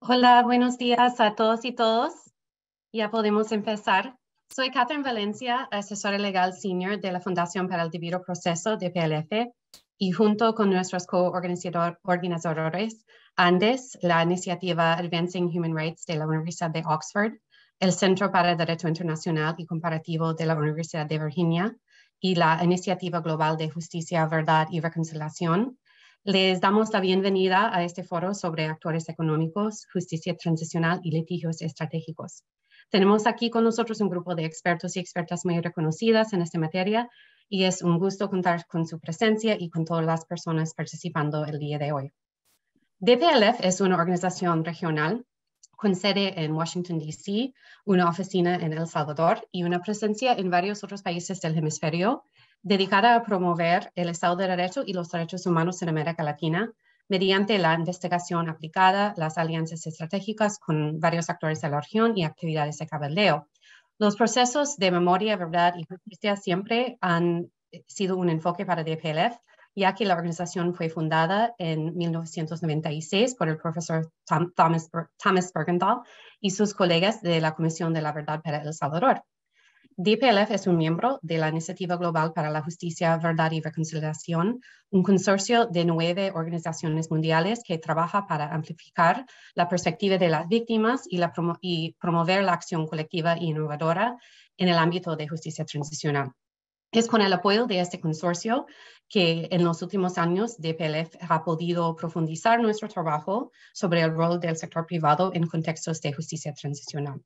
Hola, buenos días a todos y todos. Ya podemos empezar. Soy Catherine Valencia, asesora legal senior de la Fundación para el Debido Proceso de PLF, y junto con nuestros coorganizadores, ANDES, la iniciativa Advancing Human Rights de la Universidad de Oxford, el Centro para Derecho Internacional y Comparativo de la Universidad de Virginia y la Iniciativa Global de Justicia, Verdad y Reconciliación, les damos la bienvenida a este foro sobre actores económicos, justicia transicional y litigios estratégicos. Tenemos aquí con nosotros un grupo de expertos y expertas muy reconocidas en esta materia y es un gusto contar con su presencia y con todas las personas participando el día de hoy. DPLF es una organización regional con sede en Washington, D.C., una oficina en El Salvador y una presencia en varios otros países del hemisferio, dedicada a promover el Estado de Derecho y los derechos humanos en América Latina mediante la investigación aplicada, las alianzas estratégicas con varios actores de la región y actividades de cabildeo. Los procesos de memoria, verdad y justicia siempre han sido un enfoque para DPLF, ya que la organización fue fundada en 1996 por el profesor Thomas Bergendahl y sus colegas de la Comisión de la Verdad para El Salvador. DPLF es un miembro de la Iniciativa Global para la Justicia, Verdad y Reconciliación, un consorcio de 9 organizaciones mundiales que trabaja para amplificar la perspectiva de las víctimas y promover la acción colectiva e innovadora en el ámbito de justicia transicional. Es con el apoyo de este consorcio que en los últimos años DPLF ha podido profundizar nuestro trabajo sobre el rol del sector privado en contextos de justicia transicional.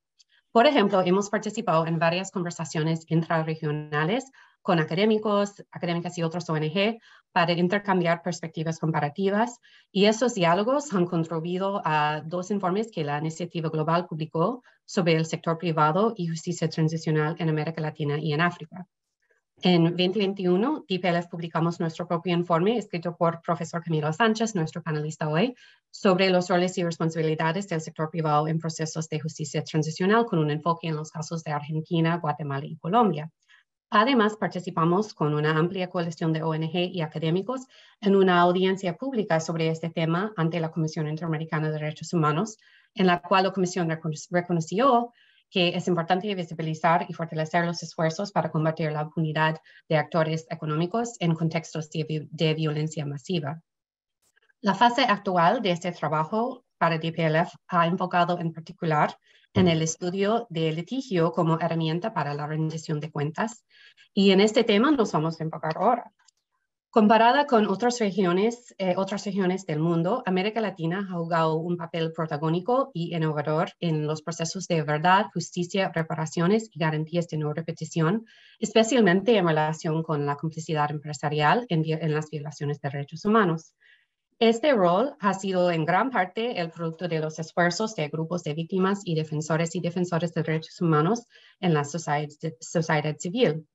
Por ejemplo, hemos participado en varias conversaciones intrarregionales con académicos, académicas y otros ONG para intercambiar perspectivas comparativas, y esos diálogos han contribuido a 2 informes que la Iniciativa Global publicó sobre el sector privado y justicia transicional en América Latina y en África. En 2021, DPLF publicamos nuestro propio informe escrito por profesor Camilo Sánchez, nuestro panelista hoy, sobre los roles y responsabilidades del sector privado en procesos de justicia transicional con un enfoque en los casos de Argentina, Guatemala y Colombia. Además, participamos con una amplia coalición de ONG y académicos en una audiencia pública sobre este tema ante la Comisión Interamericana de Derechos Humanos, en la cual la Comisión reconoció que es importante visibilizar y fortalecer los esfuerzos para combatir la impunidad de actores económicos en contextos de violencia masiva. La fase actual de este trabajo para DPLF ha enfocado en particular en el estudio del litigio como herramienta para la rendición de cuentas, y en este tema nos vamos a enfocar ahora. Comparada con otras regiones del mundo, América Latina ha jugado un papel protagónico y innovador en los procesos de verdad, justicia, reparaciones y garantías de no repetición, especialmente en relación con la complicidad empresarial en las violaciones de derechos humanos. Este rol ha sido en gran parte el producto de los esfuerzos de grupos de víctimas y defensores de derechos humanos en la sociedad civil.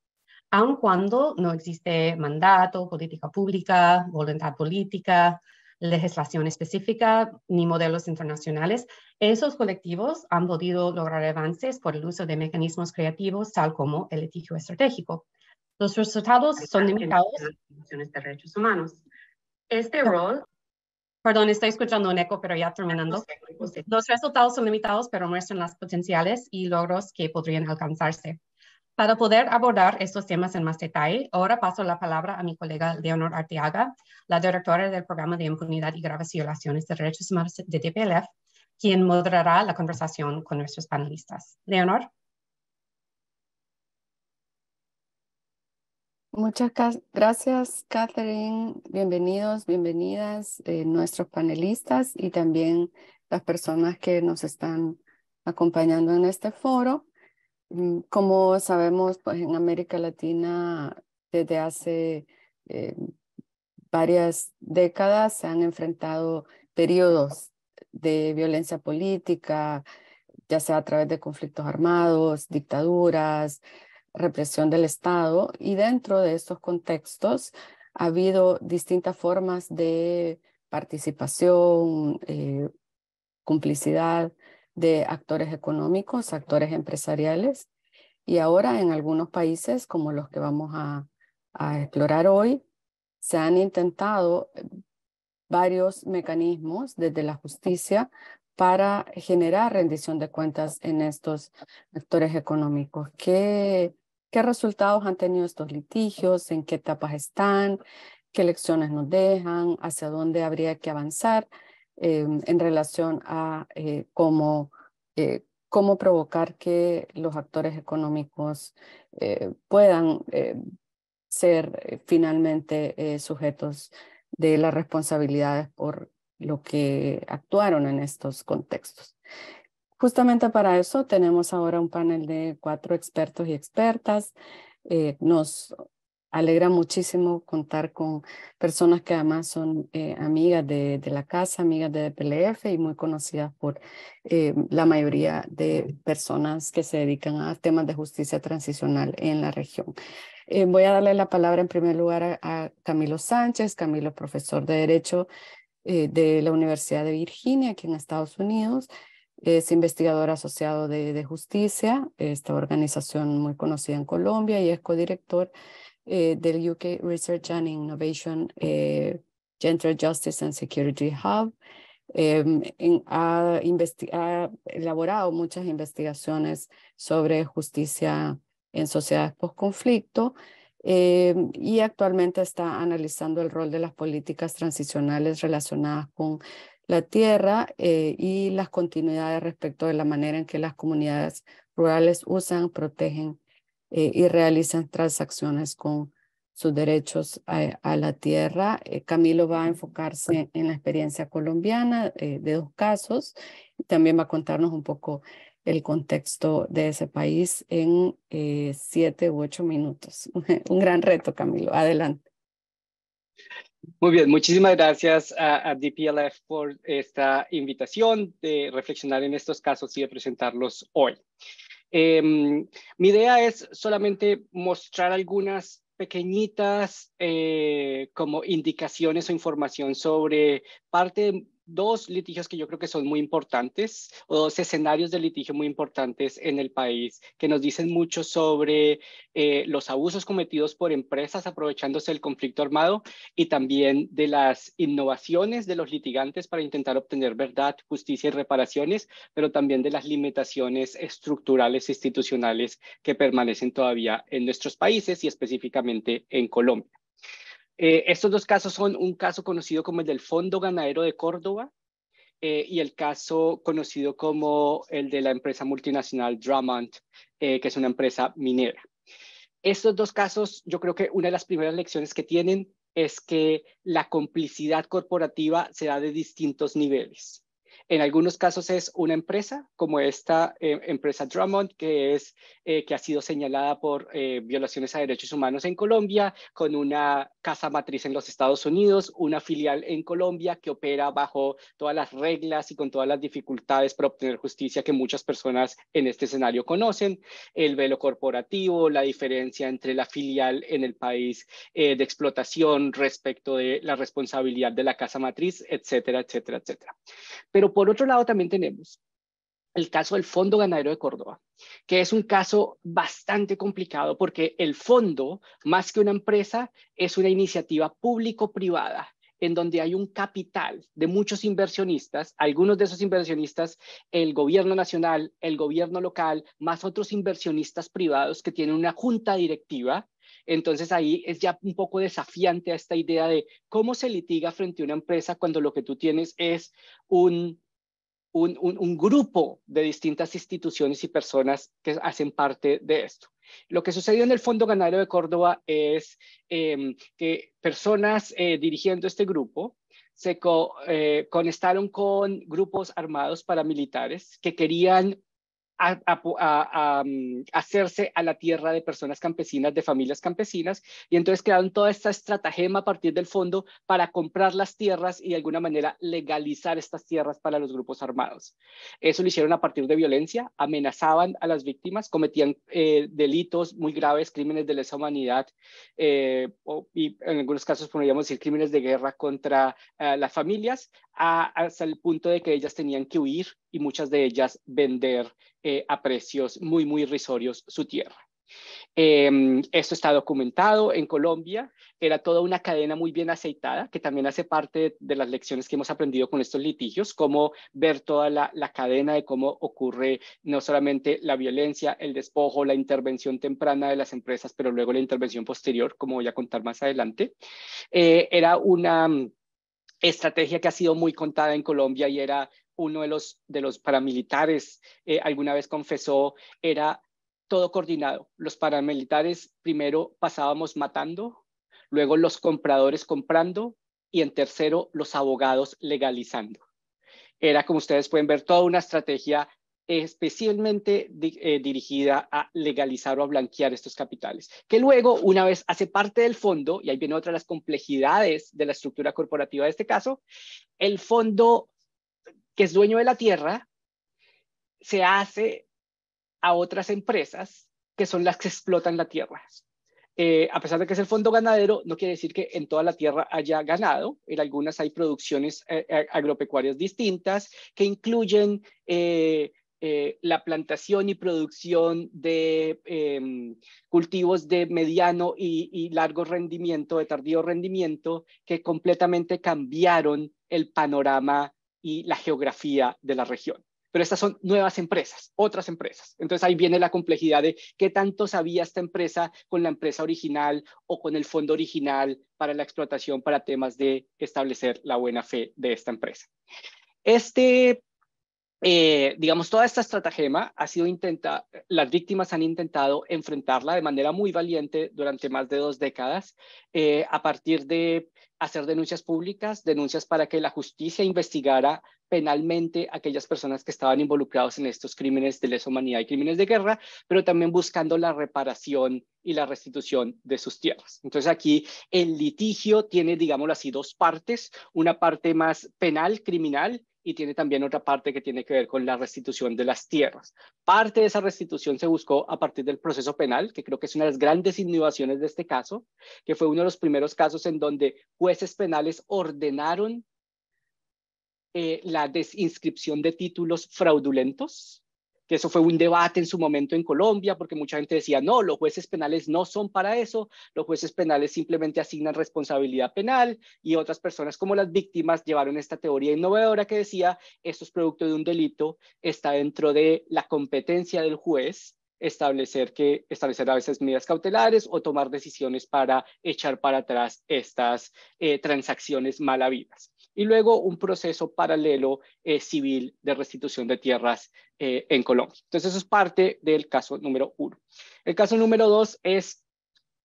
Aun cuando no existe mandato, política pública, voluntad política, legislación específica ni modelos internacionales, esos colectivos han podido lograr avances por el uso de mecanismos creativos tal como el litigio estratégico. Los resultados son limitados en las violaciones de derechos humanos. Este rol, perdón, estoy escuchando un eco, pero ya terminando. Los resultados son limitados, pero muestran las potenciales y logros que podrían alcanzarse. Para poder abordar estos temas en más detalle, ahora paso la palabra a mi colega Leonor Arteaga, la directora del Programa de Impunidad y Graves Violaciones de Derechos Humanos de DPLF, quien moderará la conversación con nuestros panelistas. Leonor. Muchas gracias, Catherine. Bienvenidos, bienvenidas nuestros panelistas y también las personas que nos están acompañando en este foro. Como sabemos, pues en América Latina desde hace varias décadas se han enfrentado periodos de violencia política, ya sea a través de conflictos armados, dictaduras, represión del Estado, y dentro de estos contextos ha habido distintas formas de participación, complicidad de actores económicos, actores empresariales, y ahora en algunos países como los que vamos a explorar hoy, se han intentado varios mecanismos desde la justicia para generar rendición de cuentas en estos actores económicos. ¿Qué resultados han tenido estos litigios? ¿En qué etapas están? ¿Qué lecciones nos dejan? ¿Hacia dónde habría que avanzar en relación a cómo provocar que los actores económicos puedan ser finalmente sujetos de las responsabilidades por lo que actuaron en estos contextos? Justamente para eso tenemos ahora un panel de 4 expertos y expertas. Nos alegra muchísimo contar con personas que además son amigas de la casa, amigas de PLF y muy conocidas por la mayoría de personas que se dedican a temas de justicia transicional en la región. Voy a darle la palabra en primer lugar a Camilo Sánchez. Camilo es profesor de Derecho de la Universidad de Virginia, aquí en Estados Unidos. Es investigador asociado de justicia, esta organización muy conocida en Colombia, y es codirector del UK Research and Innovation Gender Justice and Security Hub. Ha elaborado muchas investigaciones sobre justicia en sociedades post-conflicto y actualmente está analizando el rol de las políticas transicionales relacionadas con la tierra y las continuidades respecto de la manera en que las comunidades rurales usan, protegen y realizan transacciones con sus derechos a la tierra. Camilo va a enfocarse en la experiencia colombiana de 2 casos. También va a contarnos un poco el contexto de ese país en 7 u 8 minutos. Un gran reto, Camilo. Adelante. Muy bien, muchísimas gracias a DPLF por esta invitación de reflexionar en estos casos y de presentarlos hoy. Mi idea es solamente mostrar algunas pequeñitas como indicaciones o información sobre parte de 2 litigios que yo creo que son muy importantes, o 2 escenarios de litigio muy importantes en el país, que nos dicen mucho sobre los abusos cometidos por empresas aprovechándose del conflicto armado y también de las innovaciones de los litigantes para intentar obtener verdad, justicia y reparaciones, pero también de las limitaciones estructurales e institucionales que permanecen todavía en nuestros países y específicamente en Colombia. Estos 2 casos son un caso conocido como el del Fondo Ganadero de Córdoba y el caso conocido como el de la empresa multinacional Drummond, que es una empresa minera. Estos 2 casos, yo creo que una de las primeras lecciones que tienen es que la complicidad corporativa se da de distintos niveles. En algunos casos es una empresa, como esta empresa Drummond, que ha sido señalada por violaciones a derechos humanos en Colombia, con una casa matriz en los Estados Unidos, una filial en Colombia que opera bajo todas las reglas y con todas las dificultades para obtener justicia que muchas personas en este escenario conocen, el velo corporativo, la diferencia entre la filial en el país de explotación respecto de la responsabilidad de la casa matriz, etcétera, etcétera, etcétera. Pero por otro lado también tenemos el caso del Fondo Ganadero de Córdoba, que es un caso bastante complicado porque el fondo, más que una empresa, es una iniciativa público-privada en donde hay un capital de muchos inversionistas, algunos de esos inversionistas, el gobierno nacional, el gobierno local, más otros inversionistas privados que tienen una junta directiva. Entonces ahí es ya un poco desafiante a esta idea de cómo se litiga frente a una empresa cuando lo que tú tienes es un grupo de distintas instituciones y personas que hacen parte de esto. Lo que sucedió en el Fondo Ganadero de Córdoba es que personas dirigiendo este grupo se conectaron con grupos armados paramilitares que querían hacerse a la tierra de personas campesinas, de familias campesinas, y entonces crearon toda esta estratagema a partir del fondo para comprar las tierras y de alguna manera legalizar estas tierras para los grupos armados. Eso lo hicieron a partir de violencia, amenazaban a las víctimas, cometían delitos muy graves, crímenes de lesa humanidad y en algunos casos podríamos decir crímenes de guerra contra las familias, hasta el punto de que ellas tenían que huir y muchas de ellas vender a precios muy, muy irrisorios su tierra. Esto está documentado en Colombia, era toda una cadena muy bien aceitada, que también hace parte de las lecciones que hemos aprendido con estos litigios, cómo ver toda la cadena de cómo ocurre no solamente la violencia, el despojo, la intervención temprana de las empresas, pero luego la intervención posterior, como voy a contar más adelante. Era una estrategia que ha sido muy contada en Colombia y era uno de los paramilitares, alguna vez confesó, era todo coordinado. Los paramilitares primero pasábamos matando, luego los compradores comprando y en tercero los abogados legalizando. Era, como ustedes pueden ver, toda una estrategia especialmente dirigida a legalizar o a blanquear estos capitales, que luego, una vez hace parte del fondo, y ahí viene otra de las complejidades de la estructura corporativa de este caso, el fondo que es dueño de la tierra se hace a otras empresas que son las que explotan la tierra. A pesar de que es el fondo ganadero, no quiere decir que en toda la tierra haya ganado. En algunas hay producciones agropecuarias distintas que incluyen la plantación y producción de cultivos de mediano y largo rendimiento, de tardío rendimiento, que completamente cambiaron el panorama y la geografía de la región. Pero estas son nuevas empresas, otras empresas. Entonces ahí viene la complejidad de qué tanto sabía esta empresa con la empresa original o con el fondo original para la explotación, para temas de establecer la buena fe de esta empresa. Digamos, toda esta estratagema ha sido las víctimas han intentado enfrentarla de manera muy valiente durante más de 2 décadas, a partir de hacer denuncias públicas, denuncias para que la justicia investigara penalmente a aquellas personas que estaban involucrados en estos crímenes de lesa humanidad y crímenes de guerra, pero también buscando la reparación y la restitución de sus tierras. Entonces aquí el litigio tiene, digámoslo así, 2 partes, una parte más penal, criminal, y tiene también otra parte que tiene que ver con la restitución de las tierras. Parte de esa restitución se buscó a partir del proceso penal, que creo que es una de las grandes innovaciones de este caso, que fue uno de los primeros casos en donde jueces penales ordenaron la desinscripción de títulos fraudulentos, que eso fue un debate en su momento en Colombia, porque mucha gente decía, no, los jueces penales no son para eso, los jueces penales simplemente asignan responsabilidad penal, y otras personas como las víctimas llevaron esta teoría innovadora que decía, esto es producto de un delito, está dentro de la competencia del juez, establecer a veces medidas cautelares o tomar decisiones para echar para atrás estas transacciones mal habidas. Y luego un proceso paralelo civil de restitución de tierras en Colombia. Entonces eso es parte del caso número 1. El caso número 2 es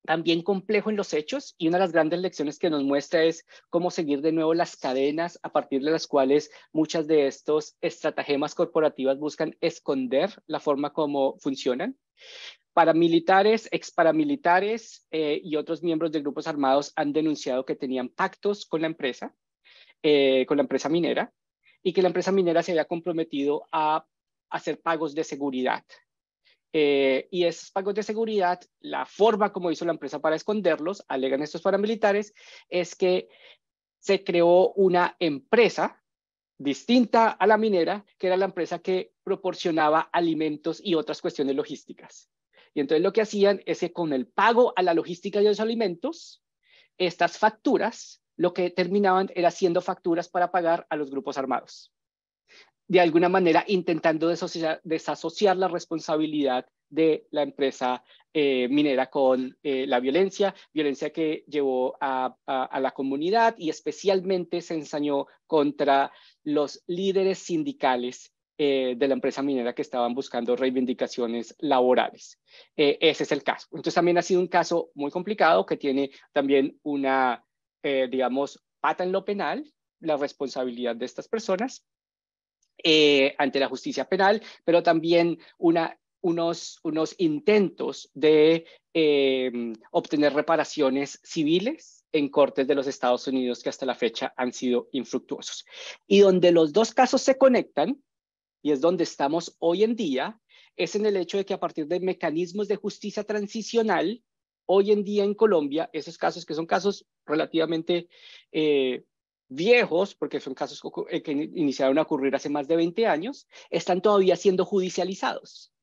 también complejo en los hechos, y una de las grandes lecciones que nos muestra es cómo seguir de nuevo las cadenas a partir de las cuales muchas de estos estratagemas corporativas buscan esconder la forma como funcionan. Paramilitares, exparamilitares y otros miembros de grupos armados han denunciado que tenían pactos con la empresa minera, y que la empresa minera se había comprometido a hacer pagos de seguridad. Y esos pagos de seguridad, la forma como hizo la empresa para esconderlos, alegan estos paramilitares, es que se creó una empresa distinta a la minera, que era la empresa que proporcionaba alimentos y otras cuestiones logísticas. Y entonces lo que hacían es que con el pago a la logística de los alimentos, estas facturas, lo que terminaban era siendo facturas para pagar a los grupos armados. De alguna manera intentando desasociar la responsabilidad de la empresa minera con la violencia que llevó a la comunidad, y especialmente se ensañó contra los líderes sindicales de la empresa minera que estaban buscando reivindicaciones laborales. Ese es el caso. Entonces también ha sido un caso muy complicado que tiene también una, digamos, pata en lo penal, la responsabilidad de estas personas ante la justicia penal, pero también unos intentos de obtener reparaciones civiles en cortes de los Estados Unidos que hasta la fecha han sido infructuosos. Y donde los 2 casos se conectan, y es donde estamos hoy en día, es en el hecho de que a partir de mecanismos de justicia transicional, hoy en día en Colombia, esos casos que son casos relativamente viejos, porque son casos que iniciaron a ocurrir hace más de 20 años, están todavía siendo judicializados.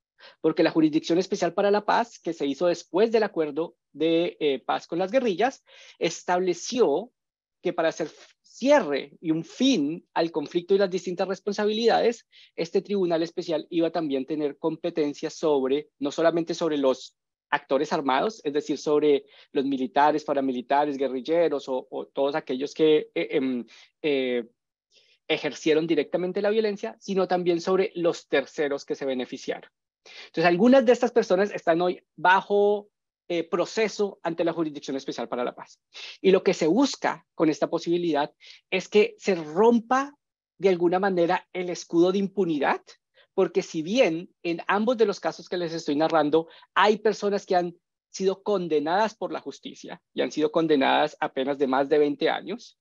porque la Jurisdicción Especial para la Paz, que se hizo después del acuerdo de paz con las guerrillas, estableció que para hacer cierre y un fin al conflicto y las distintas responsabilidades, este tribunal especial iba también a tener competencias sobre, no solamente sobre los actores armados, es decir, sobre los militares, paramilitares, guerrilleros o todos aquellos que ejercieron directamente la violencia, sino también sobre los terceros que se beneficiaron. Entonces, algunas de estas personas están hoy bajo proceso ante la Jurisdicción Especial para la Paz. Y lo que se busca con esta posibilidad es que se rompa de alguna manera el escudo de impunidad, porque si bien en ambos de los casos que les estoy narrando hay personas que han sido condenadas por la justicia y han sido condenadas a penas de más de 20 años,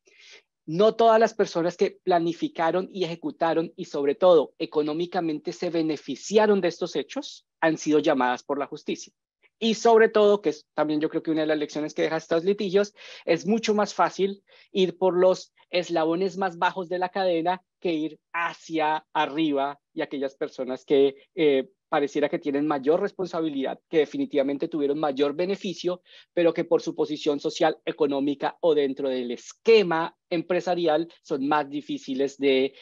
no todas las personas que planificaron y ejecutaron y sobre todo económicamente se beneficiaron de estos hechos han sido llamadas por la justicia. Y sobre todo, que es también yo creo que una de las lecciones que deja estos litigios, es mucho más fácil ir por los eslabones más bajos de la cadena que ir hacia arriba y aquellas personas que pareciera que tienen mayor responsabilidad, que definitivamente tuvieron mayor beneficio, pero que por su posición social, económica o dentro del esquema empresarial son más difíciles de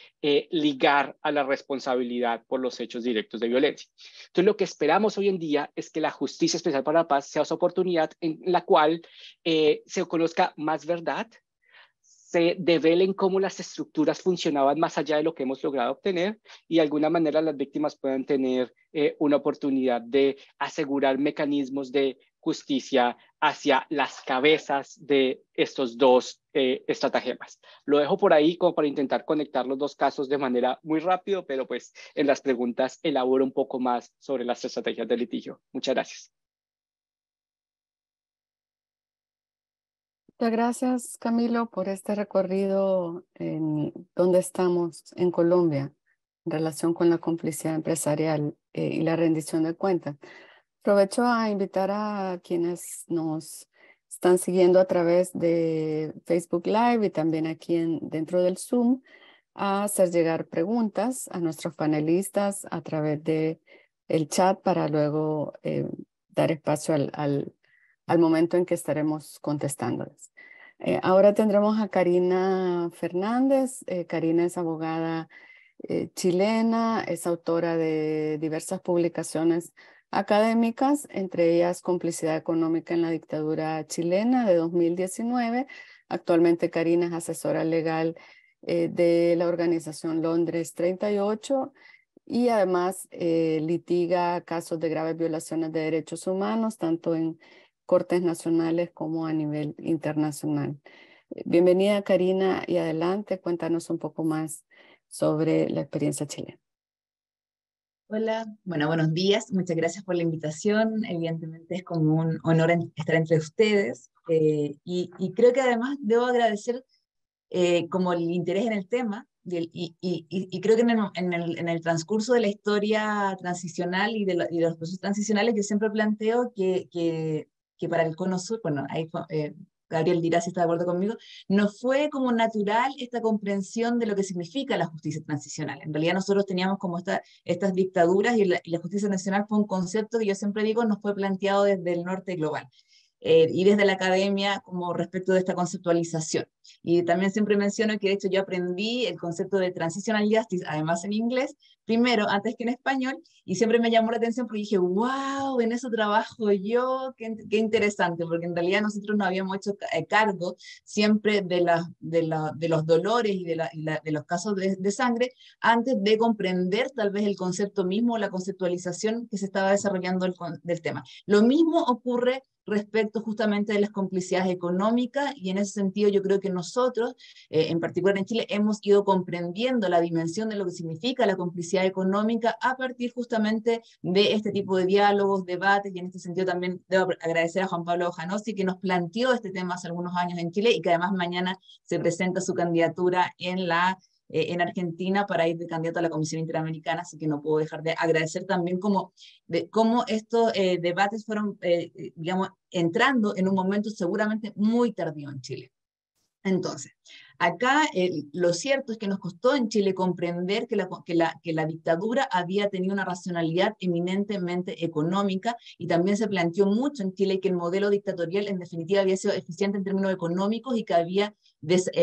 ligar a la responsabilidad por los hechos directos de violencia. Entonces, lo que esperamos hoy en día es que la Justicia Especial para la Paz sea esa oportunidad en la cual se conozca más verdad, se develen cómo las estructuras funcionaban más allá de lo que hemos logrado obtener y de alguna manera las víctimas puedan tener una oportunidad de asegurar mecanismos de justicia hacia las cabezas de estos dos estratagemas. Lo dejo por ahí como para intentar conectar los dos casos de manera muy rápido, pero pues en las preguntas elaboro un poco más sobre las estrategias de litigio. Muchas gracias. Muchas gracias, Camilo, por este recorrido en donde estamos en Colombia en relación con la complicidad empresarial y la rendición de cuentas. Aprovecho a invitar a quienes nos están siguiendo a través de Facebook Live y también aquí dentro del Zoom a hacer llegar preguntas a nuestros panelistas a través de el chat para luego dar espacio al momento en que estaremos contestándoles. Ahora tendremos a Karina Fernández. Karina es abogada chilena, es autora de diversas publicaciones académicas, entre ellas Complicidad Económica en la Dictadura Chilena de 2019. Actualmente Karina es asesora legal de la organización Londres 38 y además litiga casos de graves violaciones de derechos humanos, tanto en cortes nacionales como a nivel internacional. Bienvenida, Karina, y adelante, cuéntanos un poco más sobre la experiencia chilena. Hola, bueno, buenos días, muchas gracias por la invitación. Evidentemente es como un honor estar entre ustedes y creo que además debo agradecer como el interés en el tema y creo que en el transcurso de la historia transicional y de los procesos transicionales yo siempre planteo que para el Cono Sur, bueno, ahí Gabriel dirá si está de acuerdo conmigo, no fue como natural esta comprensión de lo que significa la justicia transicional. En realidad nosotros teníamos como estas dictaduras y la justicia transicional fue un concepto que yo siempre digo nos fue planteado desde el norte global. Y desde la academia como respecto de esta conceptualización. Y también siempre menciono que de hecho yo aprendí el concepto de transitional justice, además en inglés, primero, antes que en español, y siempre me llamó la atención porque dije, wow, en eso trabajo yo, qué interesante, porque en realidad nosotros no habíamos hecho cargo siempre de los dolores y de los casos de sangre antes de comprender tal vez el concepto mismo, la conceptualización que se estaba desarrollando del tema. Lo mismo ocurre respecto justamente de las complicidades económicas y en ese sentido yo creo que nosotros, en particular en Chile, hemos ido comprendiendo la dimensión de lo que significa la complicidad económica a partir justamente de este tipo de diálogos, debates y en este sentido también debo agradecer a Juan Pablo Janosi que nos planteó este tema hace algunos años en Chile y que además mañana se presenta su candidatura en Argentina para ir de candidato a la Comisión Interamericana, así que no puedo dejar de agradecer también cómo estos debates fueron, digamos, entrando en un momento seguramente muy tardío en Chile. Entonces, Acá lo cierto es que nos costó en Chile comprender que la dictadura había tenido una racionalidad eminentemente económica, y también se planteó mucho en Chile que el modelo dictatorial en definitiva había sido eficiente en términos económicos y que había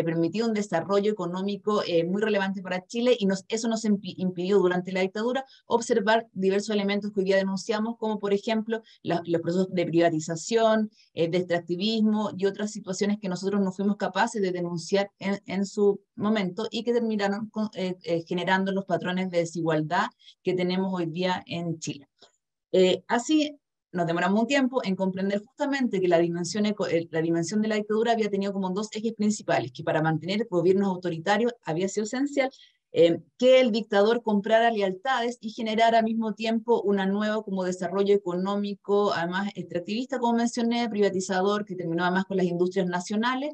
permitido un desarrollo económico muy relevante para Chile, y eso nos impidió durante la dictadura observar diversos elementos que hoy día denunciamos, como por ejemplo los procesos de privatización, de extractivismo y otras situaciones que nosotros no fuimos capaces de denunciar en su momento, y que terminaron generando los patrones de desigualdad que tenemos hoy día en Chile. Así nos demoramos un tiempo en comprender justamente que la dimensión de la dictadura había tenido como dos ejes principales, que para mantener gobiernos autoritarios había sido esencial que el dictador comprara lealtades y generara al mismo tiempo una nueva como desarrollo económico, además extractivista, como mencioné, privatizador, que terminó además con las industrias nacionales,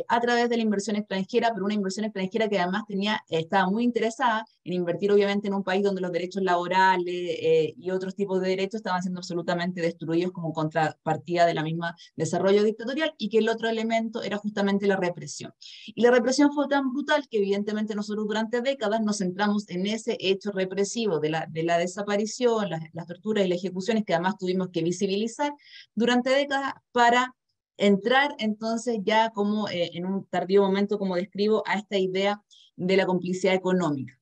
a través de la inversión extranjera, pero una inversión extranjera que además estaba muy interesada en invertir obviamente en un país donde los derechos laborales y otros tipos de derechos estaban siendo absolutamente destruidos como contrapartida de la misma desarrollo dictatorial, y que el otro elemento era justamente la represión. Y la represión fue tan brutal que evidentemente nosotros durante décadas nos centramos en ese hecho represivo de la desaparición, las torturas y las ejecuciones, que además tuvimos que visibilizar durante décadas para entrar entonces ya como en un tardío momento, como describo, a esta idea de la complicidad económica.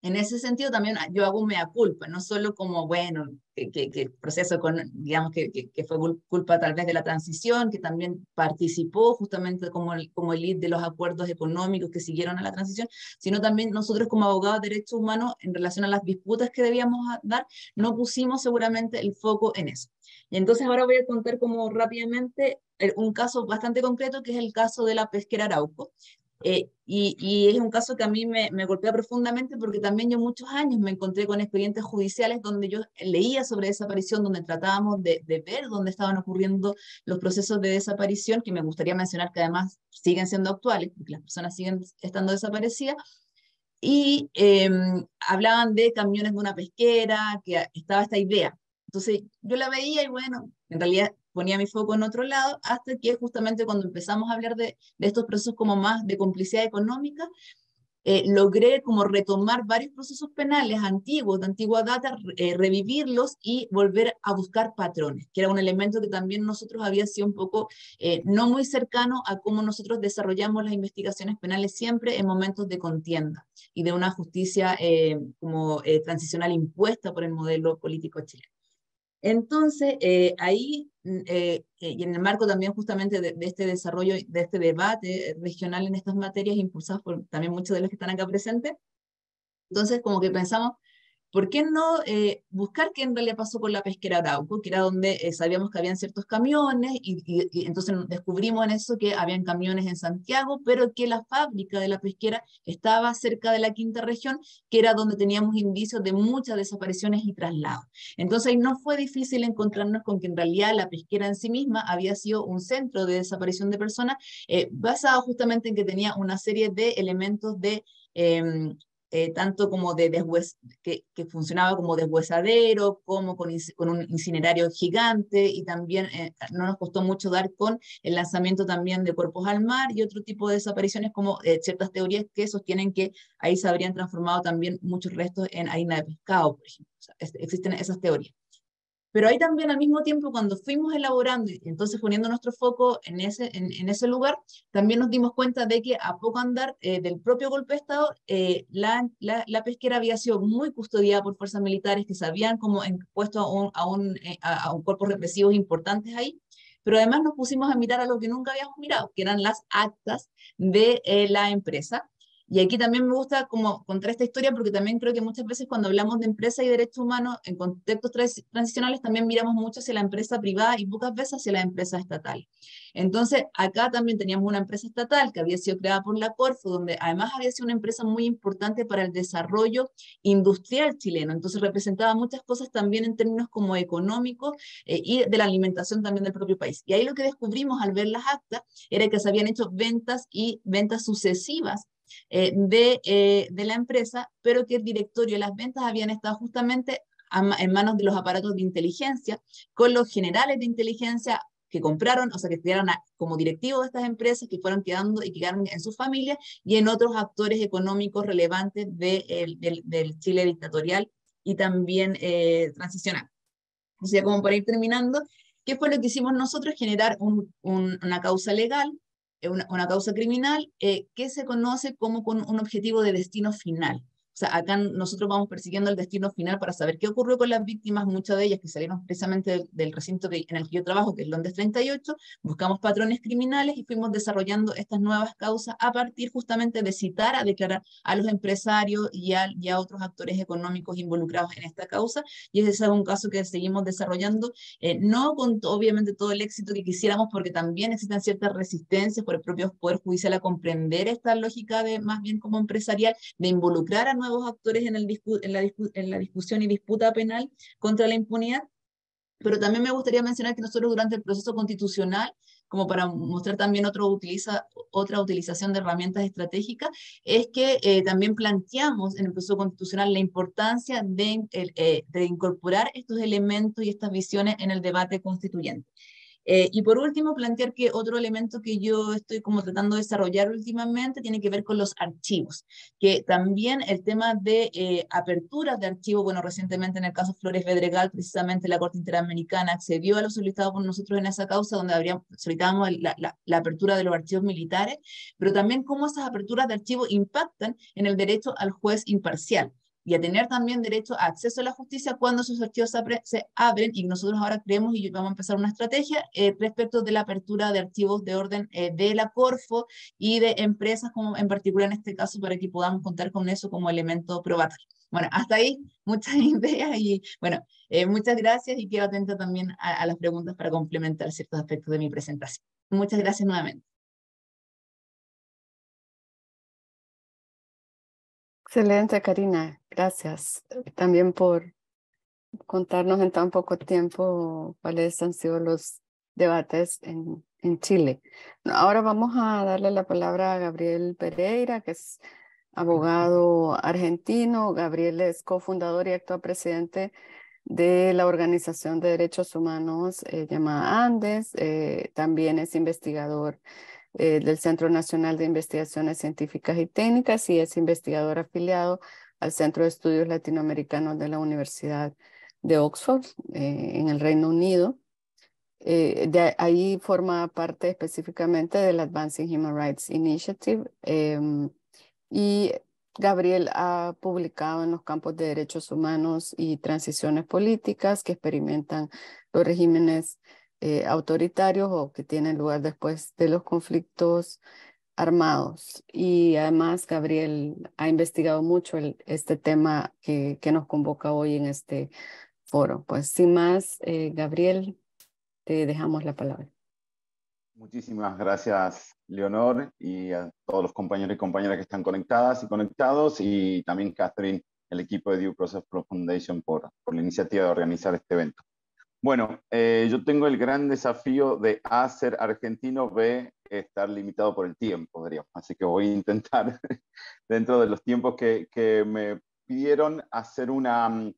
En ese sentido también yo hago mea culpa, no solo como, bueno, que el proceso, digamos, que fue culpa tal vez de la transición, que también participó justamente como el lead de los acuerdos económicos que siguieron a la transición, sino también nosotros como abogados de derechos humanos, en relación a las disputas que debíamos dar, no pusimos seguramente el foco en eso. Y entonces ahora voy a contar como rápidamente un caso bastante concreto, que es el caso de la pesquera Arauco. Y es un caso que a mí me golpea profundamente, porque también yo muchos años me encontré con expedientes judiciales donde yo leía sobre desaparición, donde tratábamos de ver dónde estaban ocurriendo los procesos de desaparición, que me gustaría mencionar que además siguen siendo actuales, porque las personas siguen estando desaparecidas, y hablaban de camiones de una pesquera, que estaba esta idea. Entonces yo la veía y bueno, en realidad ponía mi foco en otro lado, hasta que justamente cuando empezamos a hablar de estos procesos como más de complicidad económica, logré como retomar varios procesos penales antiguos, de antigua data, revivirlos y volver a buscar patrones, que era un elemento que también nosotros había sido un poco no muy cercano a cómo nosotros desarrollamos las investigaciones penales siempre en momentos de contienda y de una justicia transicional impuesta por el modelo político chileno. Entonces, ahí, y en el marco también justamente de este desarrollo, de este debate regional en estas materias, impulsadas por también muchos de los que están acá presentes, entonces como que pensamos, ¿por qué no buscar qué en realidad pasó con la pesquera Arauco, que era donde sabíamos que habían ciertos camiones, y entonces descubrimos en eso que habían camiones en Santiago, pero que la fábrica de la pesquera estaba cerca de la quinta región, que era donde teníamos indicios de muchas desapariciones y traslados. Entonces no fue difícil encontrarnos con que en realidad la pesquera en sí misma había sido un centro de desaparición de personas, basado justamente en que tenía una serie de elementos de tanto como que funcionaba como deshuesadero, como con un incinerario gigante, y también no nos costó mucho dar con el lanzamiento también de cuerpos al mar y otro tipo de desapariciones, como ciertas teorías que sostienen que ahí se habrían transformado también muchos restos en harina de pescado, por ejemplo. O sea, existen esas teorías. Pero ahí también al mismo tiempo, cuando fuimos elaborando y entonces poniendo nuestro foco en ese lugar, también nos dimos cuenta de que a poco andar del propio golpe de Estado, la pesquera había sido muy custodiada por fuerzas militares que se habían como puesto a un cuerpos represivos importantes ahí. Pero además nos pusimos a mirar a lo que nunca habíamos mirado, que eran las actas de la empresa. Y aquí también me gusta como contar esta historia, porque también creo que muchas veces cuando hablamos de empresa y derechos humanos en contextos transicionales también miramos mucho hacia la empresa privada y pocas veces hacia la empresa estatal. Entonces acá también teníamos una empresa estatal que había sido creada por la Corfo, donde además había sido una empresa muy importante para el desarrollo industrial chileno. Entonces representaba muchas cosas también en términos como económicos y de la alimentación también del propio país. Y ahí lo que descubrimos al ver las actas era que se habían hecho ventas y ventas sucesivas de la empresa, pero que el directorio de las ventas habían estado justamente en manos de los aparatos de inteligencia, con los generales de inteligencia que compraron, o sea, que quedaron como directivos de estas empresas, que fueron quedando y quedaron en sus familias, y en otros actores económicos relevantes del Chile dictatorial y también transicional. O sea, como para ir terminando, ¿qué fue lo que hicimos nosotros? Generar una causa legal, una causa criminal, que se conoce como con un objetivo de destino final. O sea, acá nosotros vamos persiguiendo el destino final para saber qué ocurrió con las víctimas, muchas de ellas que salieron precisamente del recinto en el que yo trabajo, que es Londres 38, buscamos patrones criminales y fuimos desarrollando estas nuevas causas a partir justamente de citar, a declarar a los empresarios y a otros actores económicos involucrados en esta causa, y ese es un caso que seguimos desarrollando, no con obviamente todo el éxito que quisiéramos, porque también existen ciertas resistencias por el propio Poder Judicial a comprender esta lógica de más bien como empresarial, de involucrar a nuevos actores en la discusión y disputa penal contra la impunidad. Pero también me gustaría mencionar que nosotros durante el proceso constitucional, como para mostrar también otra utilización de herramientas estratégicas, es que también planteamos en el proceso constitucional la importancia de incorporar estos elementos y estas visiones en el debate constituyente. Y por último, plantear que otro elemento que yo estoy como tratando de desarrollar últimamente tiene que ver con los archivos, que también el tema de aperturas de archivos, bueno, recientemente en el caso Flores Bedregal, precisamente la Corte Interamericana accedió a lo solicitado por nosotros en esa causa, donde solicitábamos la apertura de los archivos militares, pero también cómo esas aperturas de archivos impactan en el derecho al juez imparcial y a tener también derecho a acceso a la justicia cuando esos archivos se abren, y nosotros ahora creemos y vamos a empezar una estrategia respecto de la apertura de archivos de orden de la Corfo y de empresas como en particular en este caso, para que podamos contar con eso como elemento probatorio. Bueno, hasta ahí muchas ideas y bueno, muchas gracias, y quedo atenta también a las preguntas para complementar ciertos aspectos de mi presentación. Muchas gracias nuevamente. Excelente, Karina. Gracias también por contarnos en tan poco tiempo cuáles han sido los debates en Chile. Ahora vamos a darle la palabra a Gabriel Pereira, que es abogado argentino. Gabriel es cofundador y actual presidente de la Organización de Derechos Humanos llamada Andes. También es investigador del Centro Nacional de Investigaciones Científicas y Técnicas, y es investigador afiliado al Centro de Estudios Latinoamericanos de la Universidad de Oxford, en el Reino Unido. De ahí forma parte específicamente del Advancing Human Rights Initiative, y Gabriel ha publicado en los campos de derechos humanos y transiciones políticas que experimentan los regímenes autoritarios o que tienen lugar después de los conflictos armados. Y además Gabriel ha investigado mucho este tema que nos convoca hoy en este foro. Pues sin más, Gabriel, te dejamos la palabra. Muchísimas gracias, Leonor, y a todos los compañeros y compañeras que están conectadas y conectados, y también Catherine, el equipo de Due Process Pro Foundation por la iniciativa de organizar este evento. Bueno, yo tengo el gran desafío de A, ser argentino, B, estar limitado por el tiempo, diríamos. Así que voy a intentar, dentro de los tiempos que me pidieron, hacer un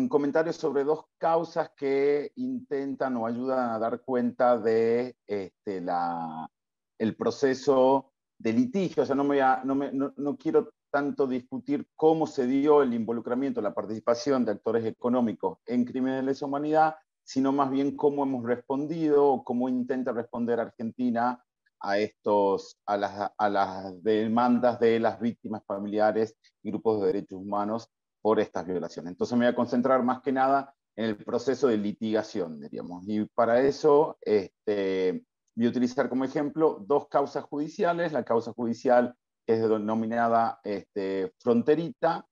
comentario sobre dos causas que intentan o ayudan a dar cuenta de el proceso de litigio. O sea, no quiero tanto discutir cómo se dio el involucramiento, la participación de actores económicos en crímenes de lesa humanidad, sino más bien cómo hemos respondido o cómo intenta responder Argentina a las demandas de las víctimas familiares y grupos de derechos humanos por estas violaciones. Entonces me voy a concentrar más que nada en el proceso de litigación, diríamos. Y para eso voy a utilizar como ejemplo dos causas judiciales. La causa judicial es denominada Fronterita,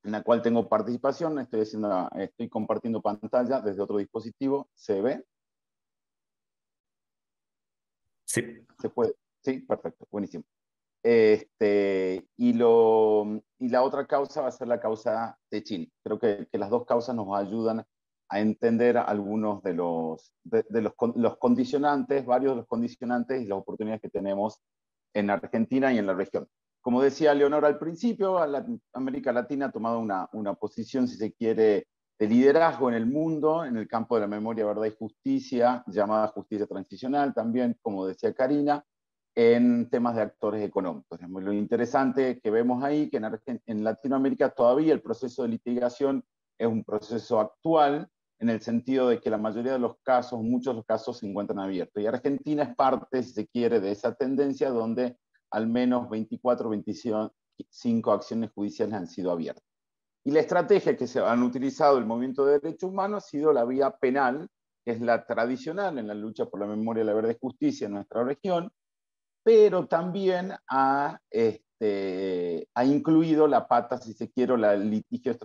en la cual tengo participación. Estoy compartiendo pantalla desde otro dispositivo. ¿Se ve? Sí. ¿Se puede? Sí, perfecto, buenísimo. Y la otra causa va a ser la causa Techín. Creo que las dos causas nos ayudan a entender algunos de los condicionantes, varios de los condicionantes y las oportunidades que tenemos en Argentina y en la región. Como decía Leonor al principio, América Latina ha tomado una posición, si se quiere, liderazgo en el mundo, en el campo de la memoria, verdad y justicia, llamada justicia transicional también, como decía Karina, en temas de actores económicos. Lo interesante que vemos ahí, que en Latinoamérica todavía el proceso de litigación es un proceso actual, en el sentido de que la mayoría de los casos, muchos de los casos se encuentran abiertos. Y Argentina es parte, si se quiere, de esa tendencia donde al menos 24 o 25 acciones judiciales han sido abiertas. Y la estrategia que se han utilizado el movimiento de derechos humanos ha sido la vía penal, que es la tradicional en la lucha por la memoria, la verdad y justicia en nuestra región, pero también ha incluido la pata, si se quiere, el litigio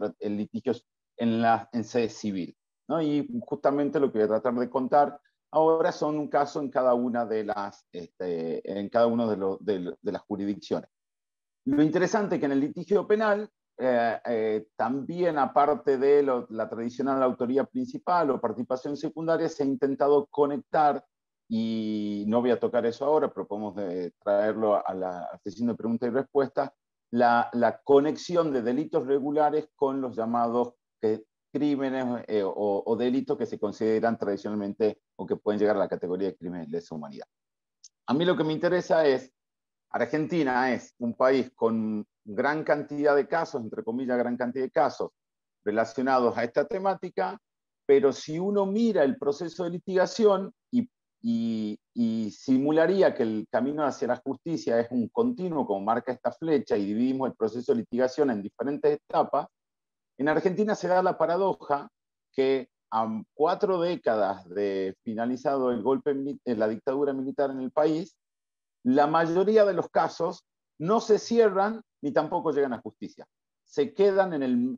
en sede civil, ¿no? Y justamente lo que voy a tratar de contar ahora son un caso en cada una de las, de las jurisdicciones. Lo interesante es que en el litigio penal, también aparte de la tradicional autoría principal o participación secundaria, se ha intentado conectar, y no voy a tocar eso ahora, pero podemos traerlo a la sesión de preguntas y respuestas, la conexión de delitos regulares con los llamados crímenes o delitos que se consideran tradicionalmente o que pueden llegar a la categoría de crímenes de lesa humanidad. A mí lo que me interesa es, Argentina es un país con gran cantidad de casos, entre comillas, gran cantidad de casos relacionados a esta temática, pero si uno mira el proceso de litigación y simularía que el camino hacia la justicia es un continuo, como marca esta flecha, y dividimos el proceso de litigación en diferentes etapas, en Argentina se da la paradoja que a 4 décadas de finalizado el golpe, la dictadura militar en el país, la mayoría de los casos no se cierran ni tampoco llegan a justicia. Se quedan en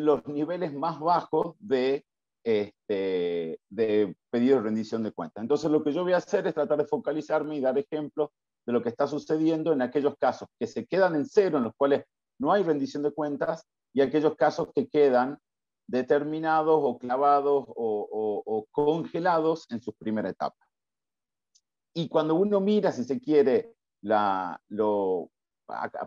los niveles más bajos de pedido de rendición de cuentas. Entonces lo que yo voy a hacer es tratar de focalizarme y dar ejemplos de lo que está sucediendo en aquellos casos que se quedan en cero, en los cuales no hay rendición de cuentas, y aquellos casos que quedan determinados o clavados o congelados en sus primeras etapas. Y cuando uno mira, si se quiere, para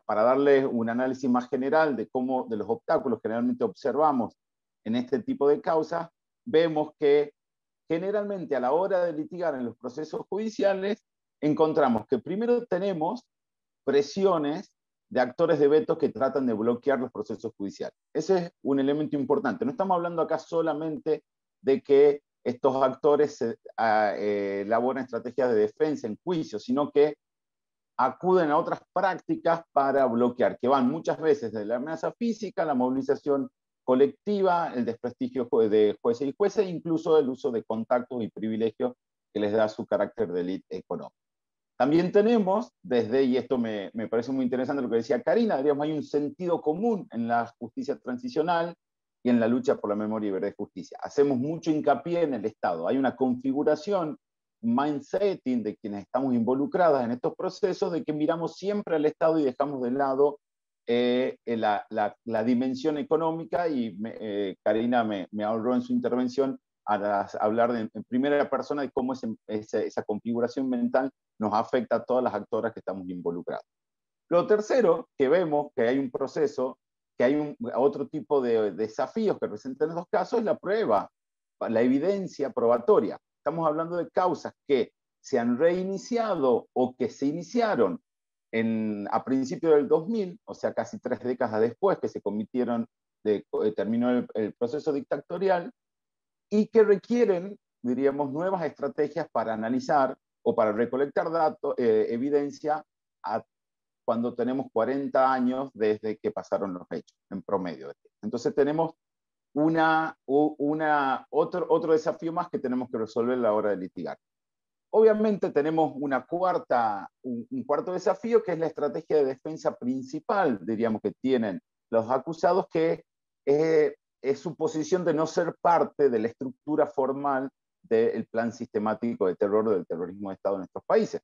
darle un análisis más general de los obstáculos que generalmente observamos en este tipo de causas, vemos que generalmente a la hora de litigar en los procesos judiciales, encontramos que primero tenemos presiones de actores de veto que tratan de bloquear los procesos judiciales. Ese es un elemento importante. No estamos hablando acá solamente de que estos actores elaboran estrategias de defensa en juicio, sino que acuden a otras prácticas para bloquear, que van muchas veces de la amenaza física, la movilización colectiva, el desprestigio de jueces y jueces, e incluso el uso de contactos y privilegios que les da su carácter de élite económica. También tenemos, y esto me parece muy interesante lo que decía Karina, diríamos, hay un sentido común en la justicia transicional y en la lucha por la memoria y verdad y justicia. Hacemos mucho hincapié en el Estado. Hay una configuración, mindsetting de quienes estamos involucradas en estos procesos, de que miramos siempre al Estado y dejamos de lado la dimensión económica, y Karina me ahorró en su intervención a hablar en primera persona de cómo esa configuración mental nos afecta a todas las actoras que estamos involucradas. Lo tercero que vemos, que hay un proceso, que hay otro tipo de desafíos que presentan estos casos, es la prueba, la evidencia probatoria. Estamos hablando de causas que se han reiniciado o que se iniciaron a principios del 2000, o sea, casi 3 décadas después que se terminó el proceso dictatorial, y que requieren, diríamos, nuevas estrategias para analizar o para recolectar datos, evidencia cuando tenemos 40 años desde que pasaron los hechos, en promedio. Entonces tenemos otro desafío más que tenemos que resolver a la hora de litigar. Obviamente tenemos un cuarto desafío, que es la estrategia de defensa principal, diríamos, que tienen los acusados, que es su posición de no ser parte de la estructura formal del plan sistemático de terror o del terrorismo de Estado en nuestros países.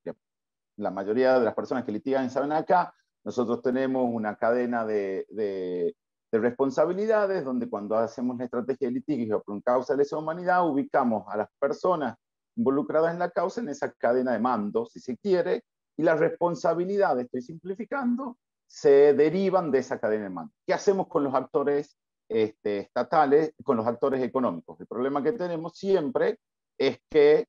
La mayoría de las personas que litigan saben acá, nosotros tenemos una cadena de responsabilidades, donde cuando hacemos la estrategia de litigio por una causa de lesa humanidad, ubicamos a las personas involucradas en la causa en esa cadena de mando, si se quiere, y las responsabilidades, estoy simplificando, se derivan de esa cadena de mando. ¿Qué hacemos con los actores estatales con los actores económicos. El problema que tenemos siempre es que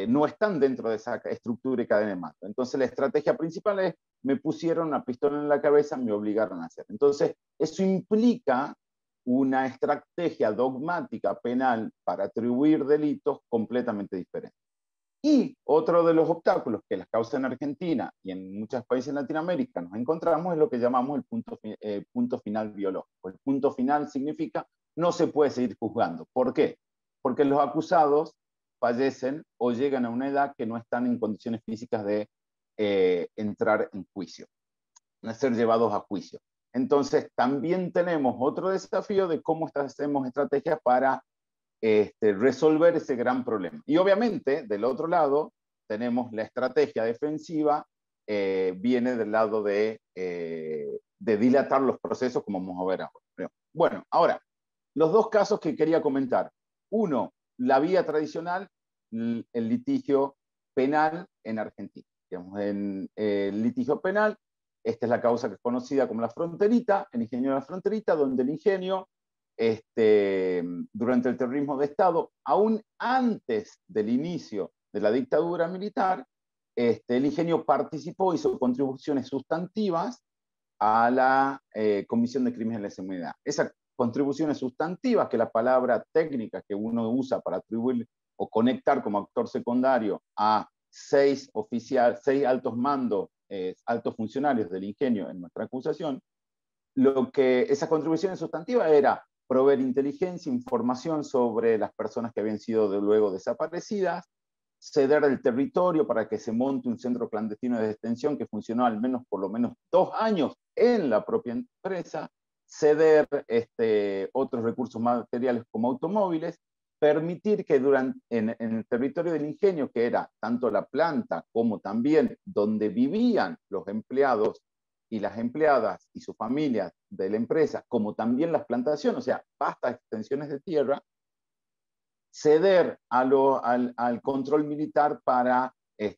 no están dentro de esa estructura y cadena de mando. Entonces la estrategia principal es, me pusieron una pistola en la cabeza, me obligaron a hacer. Entonces eso implica una estrategia dogmática penal para atribuir delitos completamente diferente. Y otro de los obstáculos que las causas en Argentina y en muchos países en Latinoamérica nos encontramos es lo que llamamos el punto final biológico. El punto final significa no se puede seguir juzgando. ¿Por qué? Porque los acusados fallecen o llegan a una edad que no están en condiciones físicas de entrar en juicio, de ser llevados a juicio. Entonces también tenemos otro desafío de cómo hacemos estrategias para resolver ese gran problema. Y obviamente, del otro lado, tenemos la estrategia defensiva, viene del lado de dilatar los procesos, como vamos a ver ahora. Bueno, ahora, los dos casos que quería comentar. Uno, la vía tradicional, el litigio penal en Argentina. Digamos, en el litigio penal, esta es la causa que es conocida como la fronterita, el ingenio de la fronterita, donde el ingenio durante el terrorismo de Estado, aún antes del inicio de la dictadura militar, el ingenio participó, hizo contribuciones sustantivas a la Comisión de Crímenes de lesa humanidad. Esas contribuciones sustantivas, que la palabra técnica que uno usa para atribuir o conectar como actor secundario a 6 altos mandos, altos funcionarios del ingenio en nuestra acusación, esas contribuciones sustantivas era proveer inteligencia, información sobre las personas que habían sido luego desaparecidas, ceder el territorio para que se monte un centro clandestino de detención que funcionó al menos por lo menos 2 años en la propia empresa, ceder otros recursos materiales como automóviles, permitir que en el territorio del ingenio, que era tanto la planta como también donde vivían los empleados y las empleadas y sus familias de la empresa, como también las plantaciones, o sea, vastas extensiones de tierra, ceder al control militar para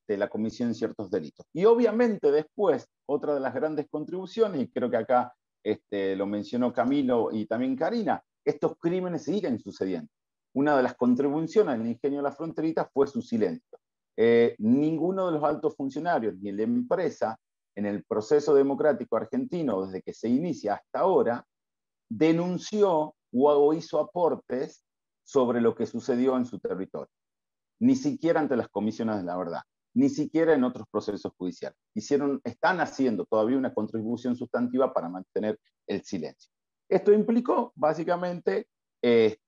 la comisión de ciertos delitos. Y obviamente después, otra de las grandes contribuciones, y creo que acá lo mencionó Camilo y también Karina, estos crímenes siguen sucediendo. Una de las contribuciones del ingenio de la fronterita fue su silencio. Ninguno de los altos funcionarios ni la empresa en el proceso democrático argentino, desde que se inicia hasta ahora, denunció o hizo aportes sobre lo que sucedió en su territorio. Ni siquiera ante las comisiones de la verdad, ni siquiera en otros procesos judiciales. Están haciendo todavía una contribución sustantiva para mantener el silencio. Esto implicó, básicamente, que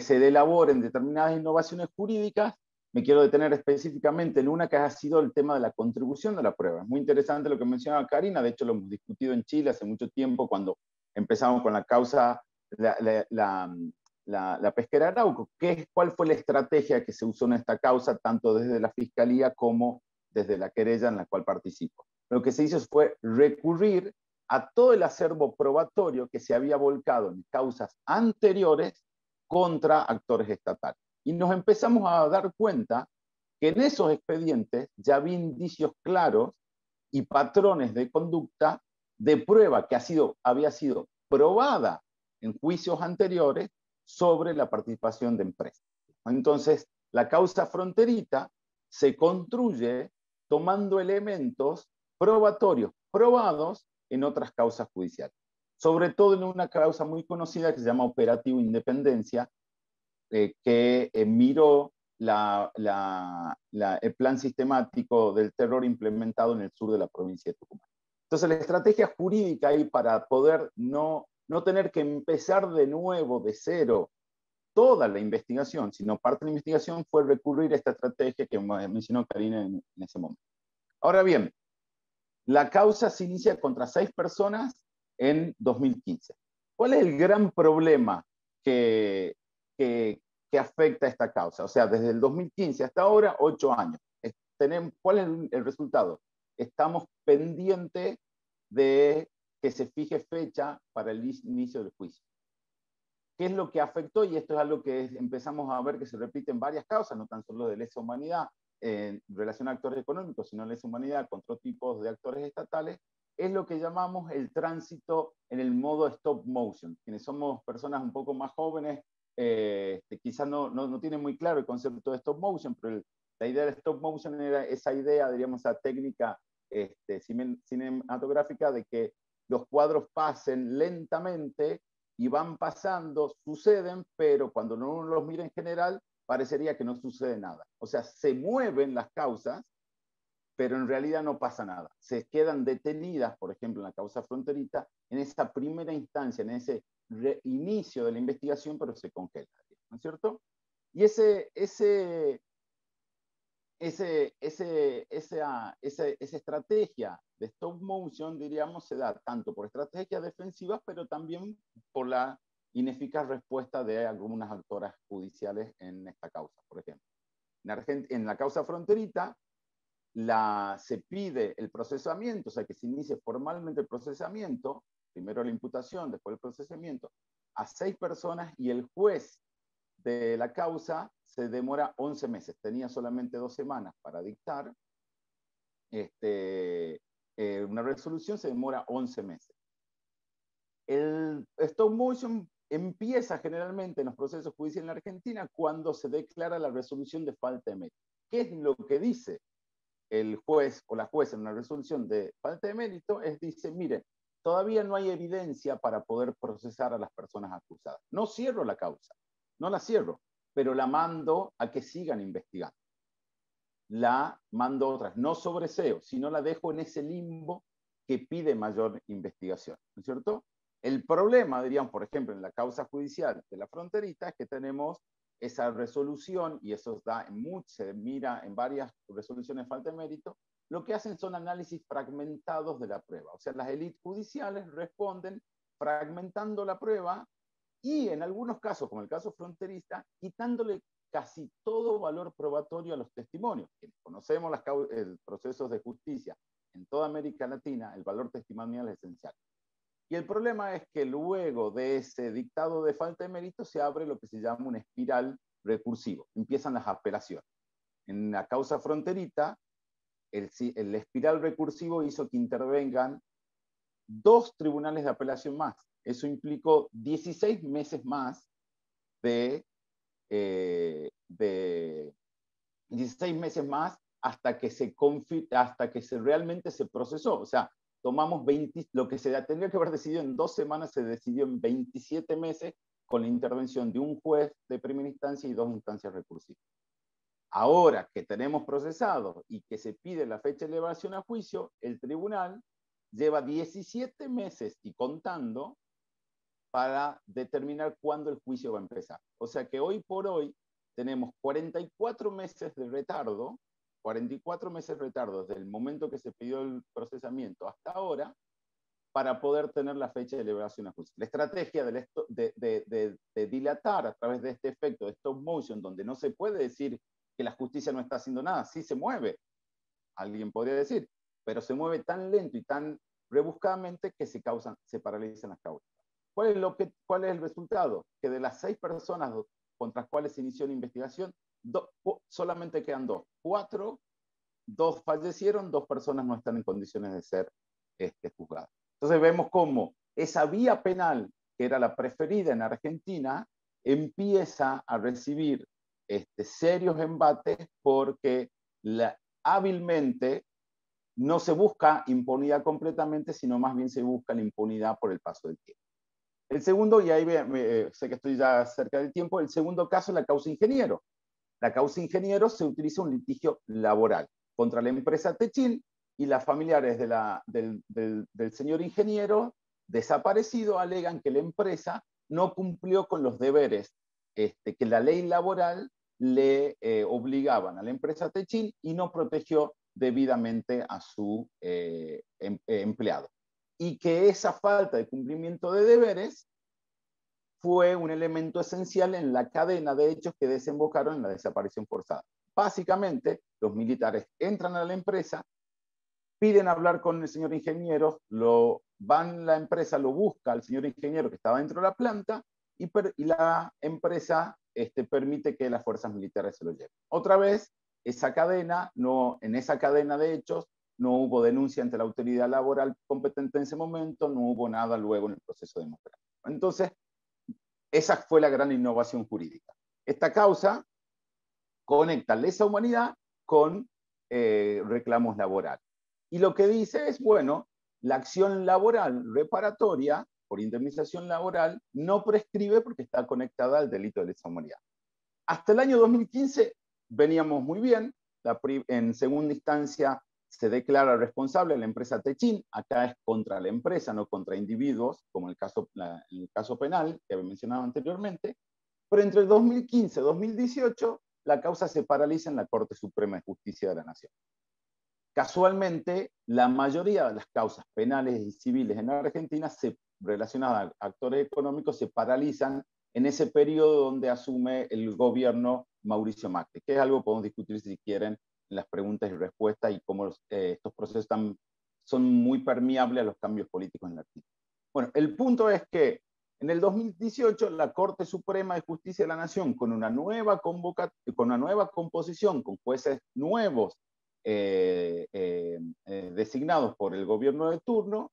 se elaboren determinadas innovaciones jurídicas. Me quiero detener específicamente en una que ha sido el tema de la contribución de la prueba. Es muy interesante lo que mencionaba Karina, de hecho lo hemos discutido en Chile hace mucho tiempo cuando empezamos con la causa, la pesquera Arauco. ¿Cuál fue la estrategia que se usó en esta causa, tanto desde la Fiscalía como desde la querella en la cual participo? Lo que se hizo fue recurrir a todo el acervo probatorio que se había volcado en causas anteriores contra actores estatales. Y nos empezamos a dar cuenta que en esos expedientes ya había indicios claros y patrones de conducta de prueba que había sido probada en juicios anteriores sobre la participación de empresas. Entonces, la causa fronterita se construye tomando elementos probatorios probados en otras causas judiciales. Sobre todo en una causa muy conocida que se llama Operativo Independencia, que miró el plan sistemático del terror implementado en el sur de la provincia de Tucumán. Entonces, la estrategia jurídica ahí para poder no tener que empezar de nuevo, de cero, toda la investigación, sino parte de la investigación fue recurrir a esta estrategia que mencionó Karina en ese momento. Ahora bien, la causa se inicia contra 6 personas en 2015. ¿Cuál es el gran problema que afecta a esta causa? O sea, desde el 2015 hasta ahora, 8 años. ¿Cuál es el resultado? Estamos pendientes de que se fije fecha para el inicio del juicio. ¿Qué es lo que afectó? Y esto es algo que empezamos a ver que se repite en varias causas, no tan solo de lesa humanidad en relación a actores económicos, sino lesa humanidad contra tipos de actores estatales. es lo que llamamos el tránsito en el modo stop motion. Quienes somos personas un poco más jóvenes, quizás no tienen muy claro el concepto de stop motion, pero la idea de stop motion era esa idea, diríamos, esa técnica cinematográfica de que los cuadros pasen lentamente y van pasando, suceden, pero cuando uno los mira en general, parecería que no sucede nada. O sea, se mueven las causas, pero en realidad no pasa nada. Se quedan detenidas, por ejemplo, en la causa fronteriza, en esa primera instancia, en ese inicio de la investigación, pero se congela, ¿no es cierto? Y esa estrategia de stop motion, diríamos, se da tanto por estrategias defensivas, pero también por la ineficaz respuesta de algunas actoras judiciales en esta causa, por ejemplo. En la causa fronteriza, se pide el procesamiento, o sea, que se inicie formalmente el procesamiento, primero la imputación, después el procesamiento, a 6 personas, y el juez de la causa se demora 11 meses. Tenía solamente 2 semanas para dictar una resolución, se demora 11 meses. El stop motion empieza generalmente en los procesos judiciales en la Argentina cuando se declara la resolución de falta de mérito. ¿Qué es lo que dice el juez o la jueza en una resolución de falta de mérito? Dice, mire, todavía no hay evidencia para poder procesar a las personas acusadas. No cierro la causa, no la cierro, pero la mando a que sigan investigando. La mando a otras, no sobreseo, sino la dejo en ese limbo que pide mayor investigación, ¿no es cierto? El problema, dirían, por ejemplo, en la causa judicial de la fronteriza, es que tenemos esa resolución, y eso se mira en varias resoluciones de falta de mérito, lo que hacen son análisis fragmentados de la prueba. O sea, las élites judiciales responden fragmentando la prueba y en algunos casos, como el caso fronteriza, quitándole casi todo valor probatorio a los testimonios. Quienes conocemos los procesos de justicia en toda América Latina, el valor testimonial es esencial. Y el problema es que luego de ese dictado de falta de mérito se abre lo que se llama una espiral recursivo. Empiezan las apelaciones. En la causa fronteriza, el espiral recursivo hizo que intervengan 2 tribunales de apelación más. Eso implicó 16 meses más de 16 meses más hasta que realmente se procesó. O sea, tomamos lo que se tendría que haber decidido en 2 semanas, se decidió en 27 meses con la intervención de un juez de primera instancia y 2 instancias recursivas. Ahora que tenemos procesado y que se pide la fecha de elevación a juicio, el tribunal lleva 17 meses y contando para determinar cuándo el juicio va a empezar. O sea que hoy por hoy tenemos 44 meses de retardo, 44 meses de retardo desde el momento que se pidió el procesamiento hasta ahora, para poder tener la fecha de elevación a juicio. La estrategia de dilatar a través de este efecto de stop motion, donde no se puede decir que la justicia no está haciendo nada, sí se mueve, alguien podría decir, pero se mueve tan lento y tan rebuscadamente que se paralizan las causas. ¿Cuál es el resultado? Que de las 6 personas contra las cuales se inició la investigación, solamente quedan 2. 4, 2 fallecieron, 2 personas no están en condiciones de ser juzgadas. Entonces vemos cómo esa vía penal, que era la preferida en Argentina, empieza a recibir serios embates porque hábilmente no se busca impunidad completamente, sino más bien se busca la impunidad por el paso del tiempo. El segundo, y ahí sé que estoy ya cerca del tiempo, el segundo caso es la causa ingeniero. La causa ingeniero se utiliza un litigio laboral contra la empresa Techin y las familiares del señor ingeniero desaparecido alegan que la empresa no cumplió con los deberes que la ley laboral le obligaban a la empresa Techin y no protegió debidamente a su empleado. Y que esa falta de cumplimiento de deberes fue un elemento esencial en la cadena de hechos que desembocaron en la desaparición forzada. Básicamente, los militares entran a la empresa, piden hablar con el señor ingeniero, la empresa lo busca al señor ingeniero que estaba dentro de la planta y la empresa permite que las fuerzas militares se lo lleven. Otra vez, en esa cadena de hechos, no hubo denuncia ante la autoridad laboral competente en ese momento, no hubo nada luego en el proceso democrático. Entonces, esa fue la gran innovación jurídica. Esta causa conecta lesa humanidad con reclamos laborales. Y lo que dice es, bueno, la acción laboral reparatoria por indemnización laboral no prescribe porque está conectada al delito de lesa humanidad. Hasta el año 2015 veníamos muy bien. En segunda instancia se declara responsable la empresa Techin. Acá es contra la empresa, no contra individuos, como el caso penal que había mencionado anteriormente. Pero entre el 2015 y 2018 la causa se paraliza en la Corte Suprema de Justicia de la Nación. Casualmente, la mayoría de las causas penales y civiles en Argentina relacionadas a actores económicos se paralizan en ese periodo donde asume el gobierno Mauricio Macri, que es algo que podemos discutir si quieren en las preguntas y respuestas y cómo estos procesos son muy permeables a los cambios políticos en la Argentina. Bueno, el punto es que en el 2018 la Corte Suprema de Justicia de la Nación, con una nueva composición, con jueces nuevos designados por el gobierno de turno,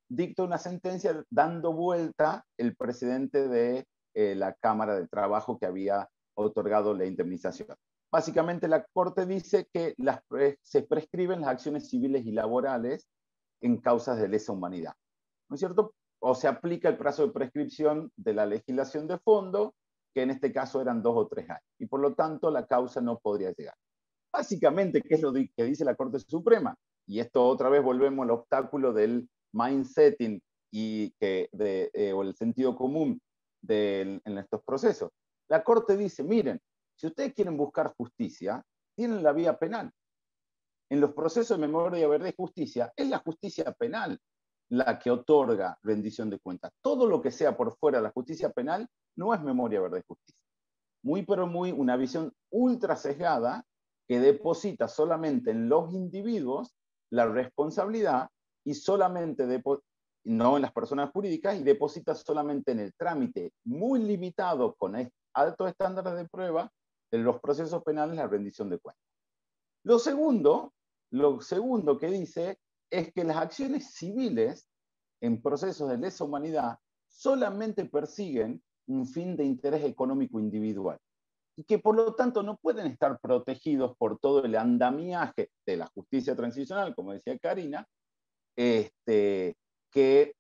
dicta una sentencia dando vuelta el precedente de la Cámara de Trabajo que había otorgado la indemnización. Básicamente la Corte dice que se prescriben las acciones civiles y laborales en causas de lesa humanidad, ¿no es cierto? O se aplica el plazo de prescripción de la legislación de fondo, que en este caso eran 2 o 3 años, y por lo tanto la causa no podría llegar. Básicamente, ¿qué es lo que dice la Corte Suprema? Y esto otra vez volvemos al obstáculo del mindsetting o el sentido común en estos procesos. La Corte dice, miren, si ustedes quieren buscar justicia, tienen la vía penal. En los procesos de memoria, verdad y justicia, es la justicia penal la que otorga rendición de cuentas. Todo lo que sea por fuera de la justicia penal no es memoria, verdad y justicia. Pero muy una visión ultra sesgada que deposita solamente en los individuos la responsabilidad y solamente no en las personas jurídicas, y deposita solamente en el trámite muy limitado con altos estándares de prueba de los procesos penales la rendición de cuentas. Lo segundo que dice es que las acciones civiles en procesos de lesa humanidad solamente persiguen un fin de interés económico individual y que por lo tanto no pueden estar protegidos por todo el andamiaje de la justicia transicional, como decía Karina,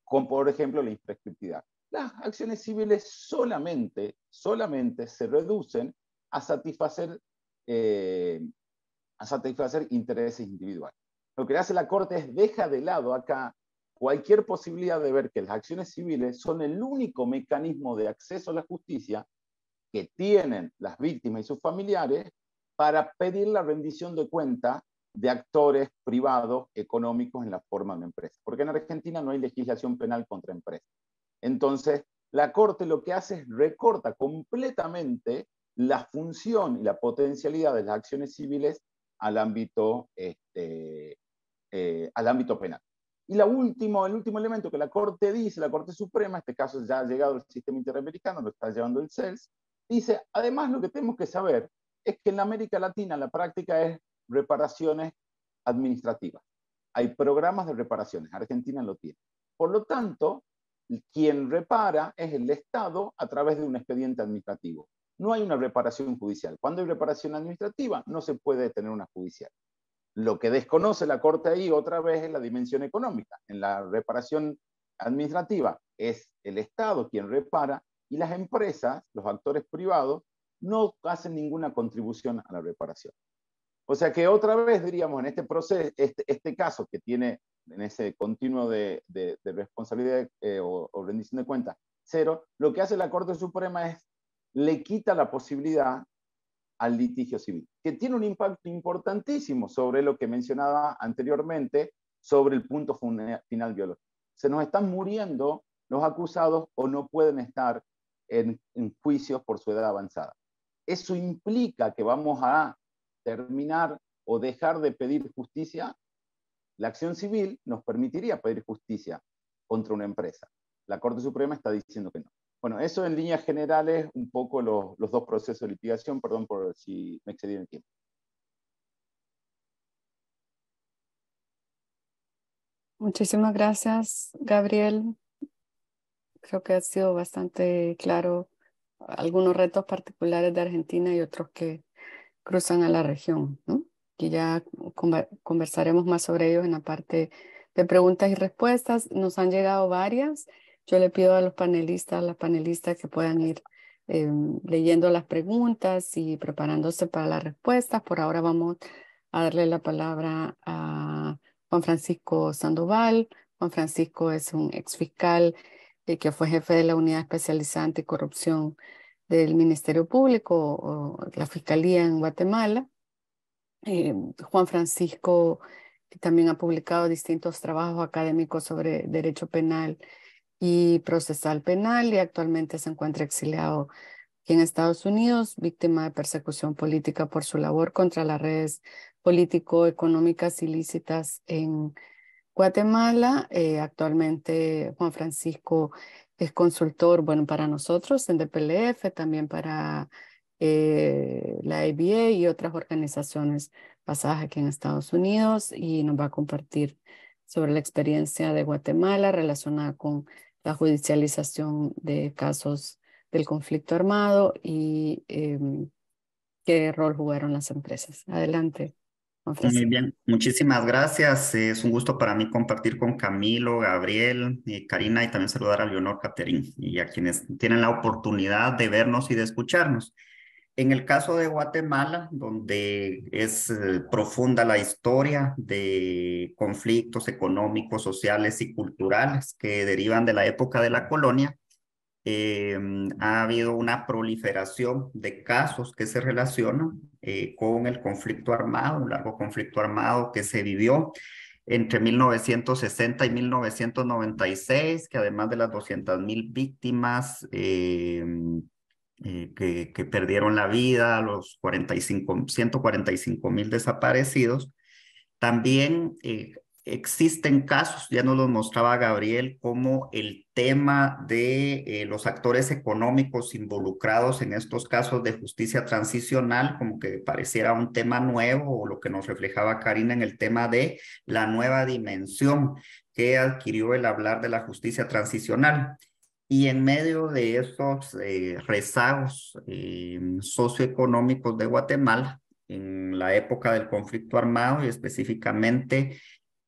con, por ejemplo, la imprescriptibilidad. Las acciones civiles solamente se reducen a satisfacer intereses individuales. Lo que hace la Corte es deja de lado acá cualquier posibilidad de ver que las acciones civiles son el único mecanismo de acceso a la justicia que tienen las víctimas y sus familiares para pedir la rendición de cuentas de actores privados económicos en la forma de una empresa. Porque en Argentina no hay legislación penal contra empresas. Entonces, la Corte lo que hace es recorta completamente la función y la potencialidad de las acciones civiles al ámbito penal. Y el último elemento que la Corte dice, la Corte Suprema, en este caso ya ha llegado el sistema interamericano, lo está llevando el CELS, dice, además lo que tenemos que saber es que en América Latina la práctica es reparaciones administrativas. Hay programas de reparaciones, Argentina lo tiene. Por lo tanto, quien repara es el Estado a través de un expediente administrativo. No hay una reparación judicial. Cuando hay reparación administrativa, no se puede tener una judicial. Lo que desconoce la Corte ahí otra vez es la dimensión económica. En la reparación administrativa es el Estado quien repara y las empresas, los actores privados, no hacen ninguna contribución a la reparación. O sea que otra vez diríamos en este proceso, este caso que tiene en ese continuo de responsabilidad o rendición de cuentas cero, lo que hace la Corte Suprema es le quita la posibilidad al litigio civil, que tiene un impacto importantísimo sobre lo que mencionaba anteriormente, sobre el punto final biológico. Se nos están muriendo los acusados o no pueden estar en juicios por su edad avanzada. Eso implica que vamos a terminar o dejar de pedir justicia. La acción civil nos permitiría pedir justicia contra una empresa. La Corte Suprema está diciendo que no. Bueno, eso en líneas generales, un poco los dos procesos de litigación, perdón por si me excedí en el tiempo. Muchísimas gracias, Gabriel. Creo que ha sido bastante claro algunos retos particulares de Argentina y otros que cruzan a la región, ¿no? Y ya conversaremos más sobre ellos en la parte de preguntas y respuestas. Nos han llegado varias. Yo le pido a los panelistas, a las panelistas que puedan ir leyendo las preguntas y preparándose para las respuestas. Por ahora vamos a darle la palabra a Juan Francisco Sandoval. Juan Francisco es un exfiscal que fue jefe de la Unidad Especializada Anticorrupción del Ministerio Público o la Fiscalía en Guatemala. Juan Francisco también ha publicado distintos trabajos académicos sobre derecho penal y procesal penal y actualmente se encuentra exiliado aquí en Estados Unidos, víctima de persecución política por su labor contra las redes político-económicas ilícitas en Guatemala. Actualmente Juan Francisco es consultor, bueno, para nosotros en DPLF, también para la ABA y otras organizaciones basadas aquí en Estados Unidos, y nos va a compartir sobre la experiencia de Guatemala relacionada con la judicialización de casos del conflicto armado y qué rol jugaron las empresas. Adelante, Juan Muy Francisco. bien, muchísimas gracias. Es un gusto para mí compartir con Camilo, Gabriel, Karina y también saludar a Leonor, Caterín y a quienes tienen la oportunidad de vernos y de escucharnos. En el caso de Guatemala, donde es profunda la historia de conflictos económicos, sociales y culturales que derivan de la época de la colonia, ha habido una proliferación de casos que se relacionan con el conflicto armado, un largo conflicto armado que se vivió entre 1960 y 1996, que además de las 200,000 víctimas que perdieron la vida, los 145,000 desaparecidos, también existen casos, ya nos los mostraba Gabriel, como el tema de los actores económicos involucrados en estos casos de justicia transicional, como que pareciera un tema nuevo, o lo que nos reflejaba Karina en el tema de la nueva dimensión que adquirió el hablar de la justicia transicional. Y en medio de estos rezagos socioeconómicos de Guatemala, en la época del conflicto armado y específicamente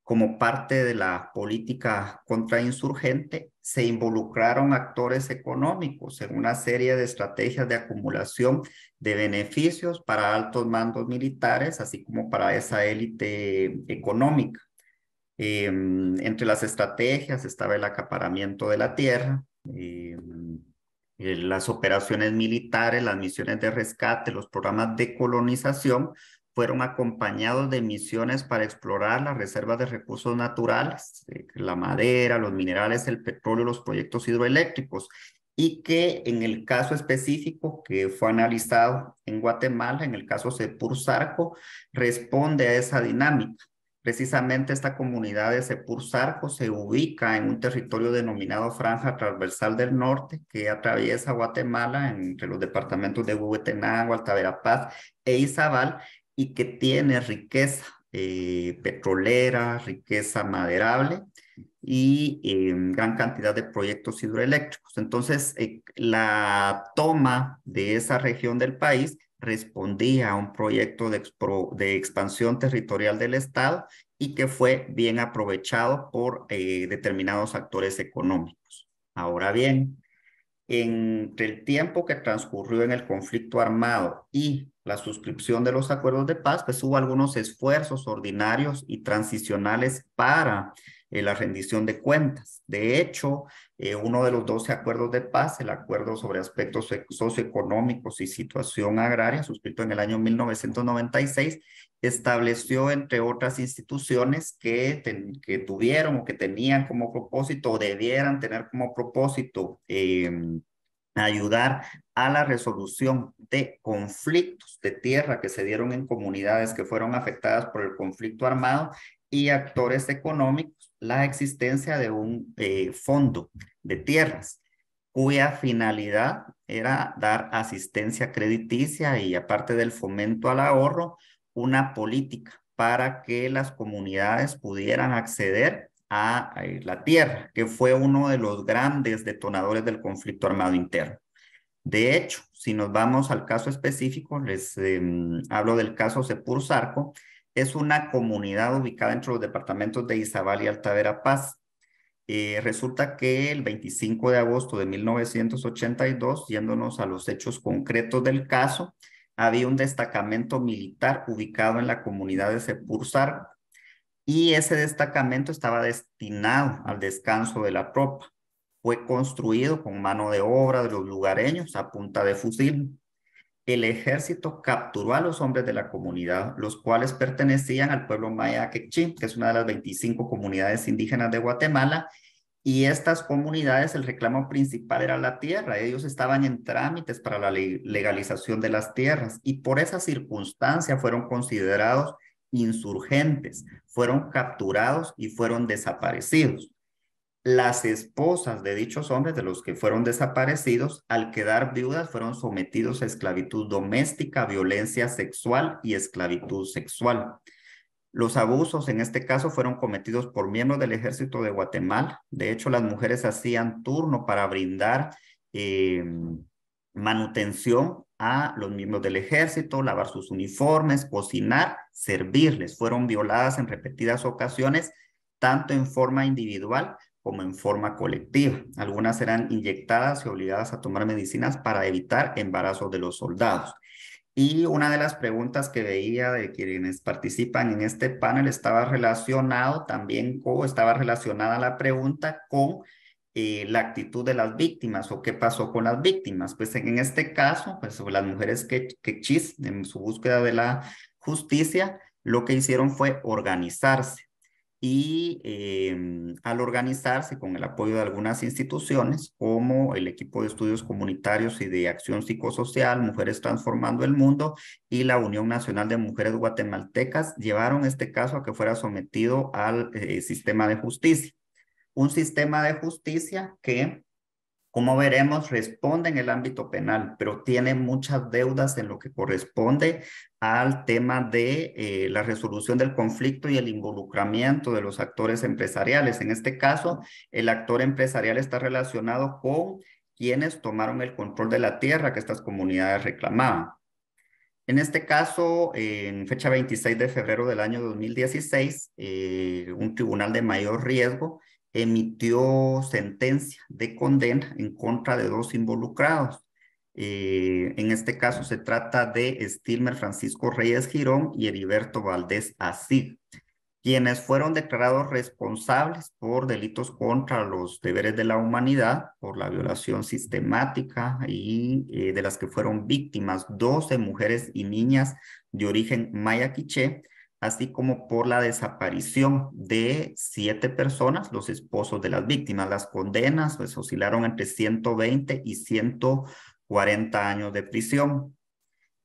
como parte de la política contrainsurgente, se involucraron actores económicos en una serie de estrategias de acumulación de beneficios para altos mandos militares, así como para esa élite económica. Entre las estrategias estaba el acaparamiento de la tierra, las operaciones militares, las misiones de rescate, los programas de colonización fueron acompañados de misiones para explorar las reservas de recursos naturales, la madera, los minerales, el petróleo, los proyectos hidroeléctricos, y que en el caso específico que fue analizado en Guatemala, en el caso Sepur-Zarco, responde a esa dinámica. Precisamente esta comunidad de Sepur-Zarco se ubica en un territorio denominado Franja Transversal del Norte, que atraviesa Guatemala entre los departamentos de Huehuetenango, Alta Verapaz e Izabal, y que tiene riqueza petrolera, riqueza maderable y gran cantidad de proyectos hidroeléctricos. Entonces, la toma de esa región del país respondía a un proyecto de expansión territorial del Estado y que fue bien aprovechado por determinados actores económicos. Ahora bien, entre el tiempo que transcurrió en el conflicto armado y la suscripción de los acuerdos de paz, pues hubo algunos esfuerzos ordinarios y transicionales para la rendición de cuentas. De hecho, uno de los 12 acuerdos de paz, el acuerdo sobre aspectos socioeconómicos y situación agraria, suscrito en el año 1996, estableció, entre otras instituciones, que tuvieron o que tenían como propósito o debieran tener como propósito ayudar a la resolución de conflictos de tierra que se dieron en comunidades que fueron afectadas por el conflicto armado, y actores económicos, la existencia de un fondo de tierras cuya finalidad era dar asistencia crediticia y, aparte del fomento al ahorro, una política para que las comunidades pudieran acceder a la tierra, que fue uno de los grandes detonadores del conflicto armado interno. De hecho, si nos vamos al caso específico, les hablo del caso Sepur Zarco, es una comunidad ubicada entre los departamentos de Izabal y Alta Verapaz. Resulta que el 25 de agosto de 1982, yéndonos a los hechos concretos del caso, había un destacamento militar ubicado en la comunidad de Sepur Zarco y ese destacamento estaba destinado al descanso de la tropa. Fue construido con mano de obra de los lugareños a punta de fusil. El ejército capturó a los hombres de la comunidad, los cuales pertenecían al pueblo maya quechí, que es una de las 25 comunidades indígenas de Guatemala, y estas comunidades, el reclamo principal era la tierra. Ellos estaban en trámites para la legalización de las tierras, y por esa circunstancia fueron considerados insurgentes, fueron capturados y fueron desaparecidos. Las esposas de dichos hombres, de los que fueron desaparecidos, al quedar viudas, fueron sometidos a esclavitud doméstica, violencia sexual y esclavitud sexual. Los abusos en este caso fueron cometidos por miembros del ejército de Guatemala. De hecho, las mujeres hacían turno para brindar manutención a los miembros del ejército, lavar sus uniformes, cocinar, servirles. Fueron violadas en repetidas ocasiones, tanto en forma individual como en forma colectiva. Algunas eran inyectadas y obligadas a tomar medicinas para evitar embarazos de los soldados. Y una de las preguntas que veía de quienes participan en este panel estaba relacionada la pregunta con la actitud de las víctimas o qué pasó con las víctimas. Pues en este caso, pues las mujeres quechís, en su búsqueda de la justicia, lo que hicieron fue organizarse. Y al organizarse con el apoyo de algunas instituciones como el equipo de estudios comunitarios y de acción psicosocial, Mujeres Transformando el Mundo y la Unión Nacional de Mujeres Guatemaltecas, llevaron este caso a que fuera sometido al sistema de justicia. Un sistema de justicia que, como veremos, responde en el ámbito penal, pero tiene muchas deudas en lo que corresponde al tema de la resolución del conflicto y el involucramiento de los actores empresariales. En este caso, el actor empresarial está relacionado con quienes tomaron el control de la tierra que estas comunidades reclamaban. En este caso, en fecha 26 de febrero del año 2016, un tribunal de mayor riesgo emitió sentencia de condena en contra de dos involucrados. En este caso se trata de Stilmer Francisco Reyes Girón y Heriberto Valdés Asig, quienes fueron declarados responsables por delitos contra los deberes de la humanidad, por la violación sistemática y de las que fueron víctimas 12 mujeres y niñas de origen maya quiché, así como por la desaparición de 7 personas, los esposos de las víctimas. Las condenas pues, oscilaron entre 120 y 140 años de prisión.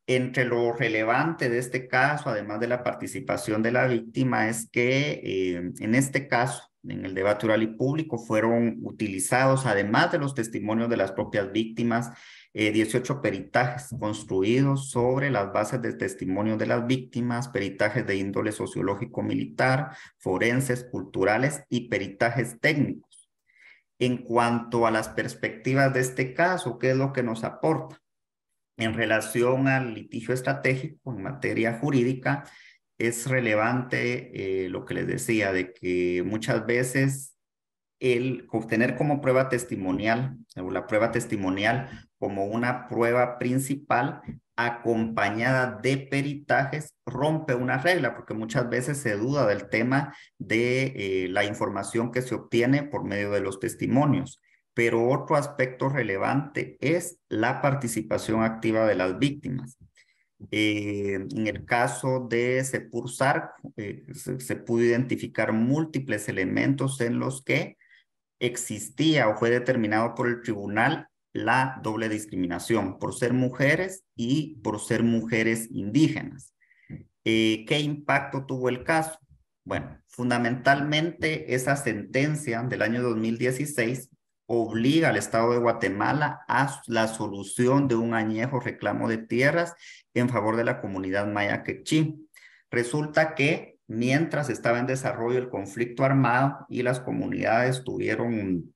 Entre lo relevante de este caso, además de la participación de la víctima, es que en este caso, en el debate oral y público, fueron utilizados, además de los testimonios de las propias víctimas, 18 peritajes construidos sobre las bases de testimonios de las víctimas, peritajes de índole sociológico militar, forenses, culturales y peritajes técnicos. En cuanto a las perspectivas de este caso, ¿qué es lo que nos aporta? En relación al litigio estratégico en materia jurídica, es relevante lo que les decía, de que muchas veces el obtener como prueba testimonial, o la prueba testimonial como una prueba principal, acompañada de peritajes, rompe una regla, porque muchas veces se duda del tema de la información que se obtiene por medio de los testimonios. Pero otro aspecto relevante es la participación activa de las víctimas. En el caso de Sepur Zarco, se pudo identificar múltiples elementos en los que existía o fue determinado por el tribunal la doble discriminación por ser mujeres y por ser mujeres indígenas. ¿Qué impacto tuvo el caso? Bueno, fundamentalmente esa sentencia del año 2016 obliga al Estado de Guatemala a la solución de un añejo reclamo de tierras en favor de la comunidad maya quechí. Resulta que mientras estaba en desarrollo el conflicto armado y las comunidades tuvieron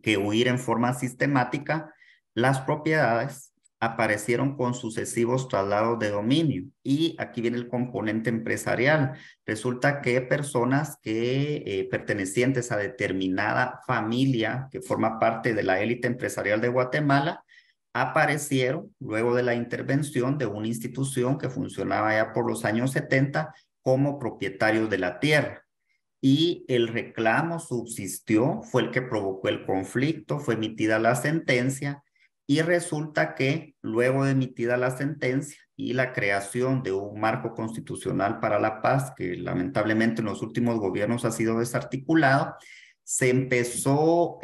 que huir en forma sistemática, las propiedades aparecieron con sucesivos traslados de dominio. Y aquí viene el componente empresarial. Resulta que personas que pertenecientes a determinada familia que forma parte de la élite empresarial de Guatemala aparecieron luego de la intervención de una institución que funcionaba ya por los años 70 como propietarios de la tierra. Y el reclamo subsistió, fue el que provocó el conflicto, fue emitida la sentencia y resulta que luego de emitida la sentencia y la creación de un marco constitucional para la paz, que lamentablemente en los últimos gobiernos ha sido desarticulado, se empezó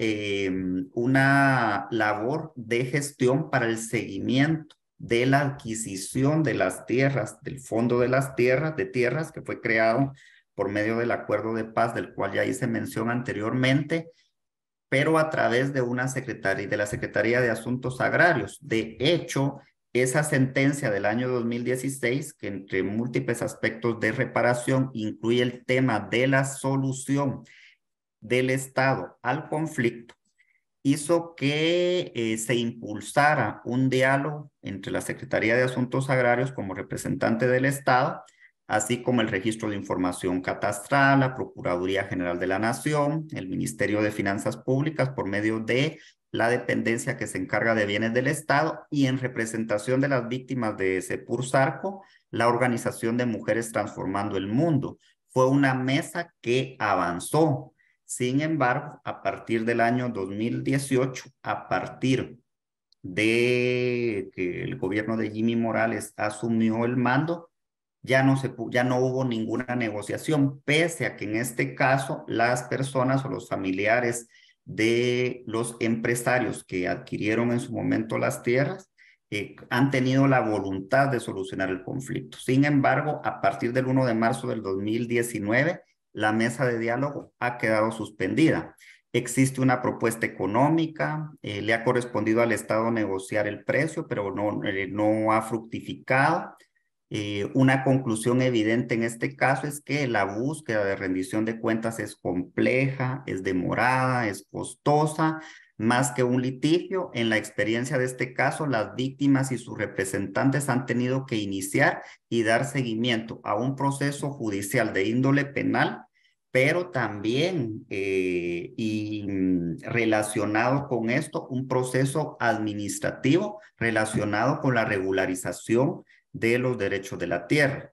una labor de gestión para el seguimiento de la adquisición de las tierras, del Fondo de las Tierras, que fue creado por medio del acuerdo de paz, del cual ya hice mención anteriormente, pero a través de una secretaría, de la Secretaría de Asuntos Agrarios. De hecho, esa sentencia del año 2016, que entre múltiples aspectos de reparación incluye el tema de la solución del Estado al conflicto, hizo que se impulsara un diálogo entre la Secretaría de Asuntos Agrarios como representante del Estado, así como el Registro de Información Catastral, la Procuraduría General de la Nación, el Ministerio de Finanzas Públicas por medio de la dependencia que se encarga de bienes del Estado y en representación de las víctimas de Sepur-Sarco, la Organización de Mujeres Transformando el Mundo. Fue una mesa que avanzó. Sin embargo, a partir del año 2018, a partir de que el gobierno de Jimmy Morales asumió el mando, ya no hubo ninguna negociación, pese a que en este caso las personas o los familiares de los empresarios que adquirieron en su momento las tierras han tenido la voluntad de solucionar el conflicto. Sin embargo, a partir del 1 de marzo del 2019, la mesa de diálogo ha quedado suspendida. Existe una propuesta económica, le ha correspondido al Estado negociar el precio, pero no ha fructificado. Una conclusión evidente en este caso es que la búsqueda de rendición de cuentas es compleja, es demorada, es costosa, más que un litigio. En la experiencia de este caso, las víctimas y sus representantes han tenido que iniciar y dar seguimiento a un proceso judicial de índole penal, pero también relacionado con esto, un proceso administrativo relacionado con la regularización de los derechos de la tierra.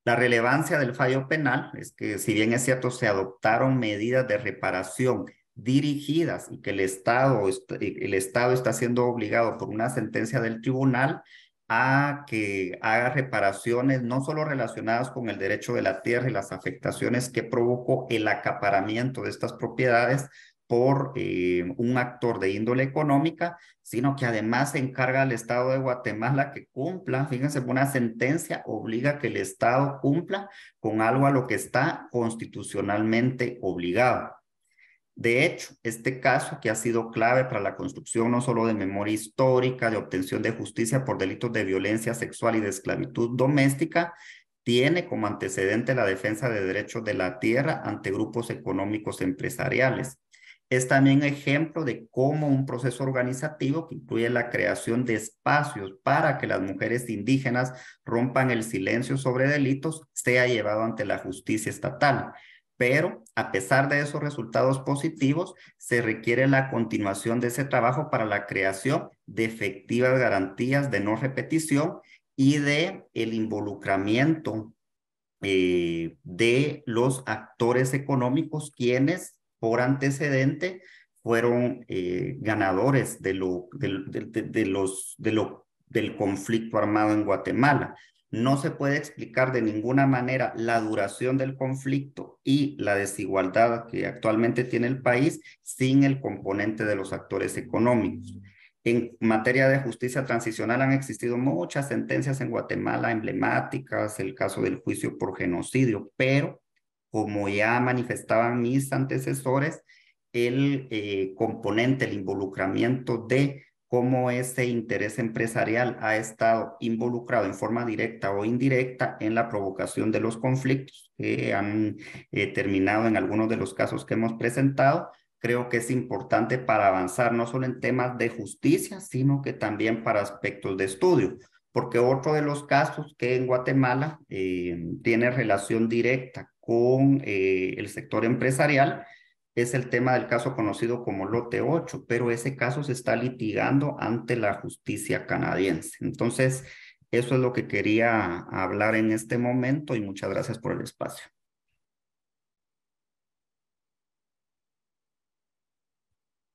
La relevancia del fallo penal es que, si bien es cierto, se adoptaron medidas de reparación dirigidas y que el Estado está siendo obligado por una sentencia del tribunal a que haga reparaciones no solo relacionadas con el derecho de la tierra y las afectaciones que provocó el acaparamiento de estas propiedades por un actor de índole económica, sino que además se encarga al Estado de Guatemala que cumpla. Fíjense, una sentencia obliga a que el Estado cumpla con algo a lo que está constitucionalmente obligado. De hecho, este caso, que ha sido clave para la construcción no solo de memoria histórica, de obtención de justicia por delitos de violencia sexual y de esclavitud doméstica, tiene como antecedente la defensa de derechos de la tierra ante grupos económicos empresariales. Es también ejemplo de cómo un proceso organizativo que incluye la creación de espacios para que las mujeres indígenas rompan el silencio sobre delitos sea llevado ante la justicia estatal. Pero a pesar de esos resultados positivos, se requiere la continuación de ese trabajo para la creación de efectivas garantías de no repetición y de el involucramiento de los actores económicos, quienes por antecedente fueron ganadores del conflicto armado en Guatemala. No se puede explicar de ninguna manera la duración del conflicto y la desigualdad que actualmente tiene el país sin el componente de los actores económicos. En materia de justicia transicional han existido muchas sentencias en Guatemala emblemáticas, el caso del juicio por genocidio, pero como ya manifestaban mis antecesores, el componente, el involucramiento de cómo ese interés empresarial ha estado involucrado en forma directa o indirecta en la provocación de los conflictos que han terminado en algunos de los casos que hemos presentado. Creo que es importante para avanzar no solo en temas de justicia, sino que también para aspectos de estudio, porque otro de los casos que en Guatemala tiene relación directa con el sector empresarial es el tema del caso conocido como Lote 8, pero ese caso se está litigando ante la justicia canadiense. Entonces, eso es lo que quería hablar en este momento y muchas gracias por el espacio.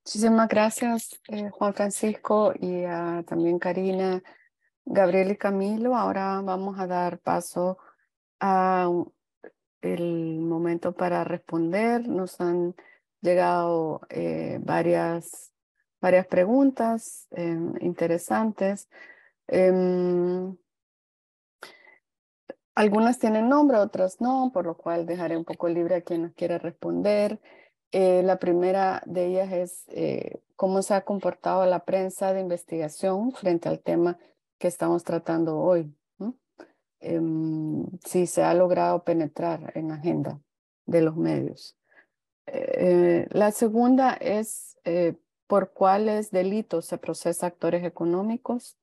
Muchísimas gracias, Juan Francisco, y también Karina, Gabriel y Camilo. Ahora vamos a dar paso a el momento para responder. Nos han llegado varias preguntas interesantes. Algunas tienen nombre, otras no, por lo cual dejaré un poco libre a quien nos quiera responder. La primera de ellas es cómo se ha comportado la prensa de investigación frente al tema que estamos tratando hoy, ¿no? Si se ha logrado penetrar en la agenda de los medios. La segunda es por cuáles delitos se procesa actores económicos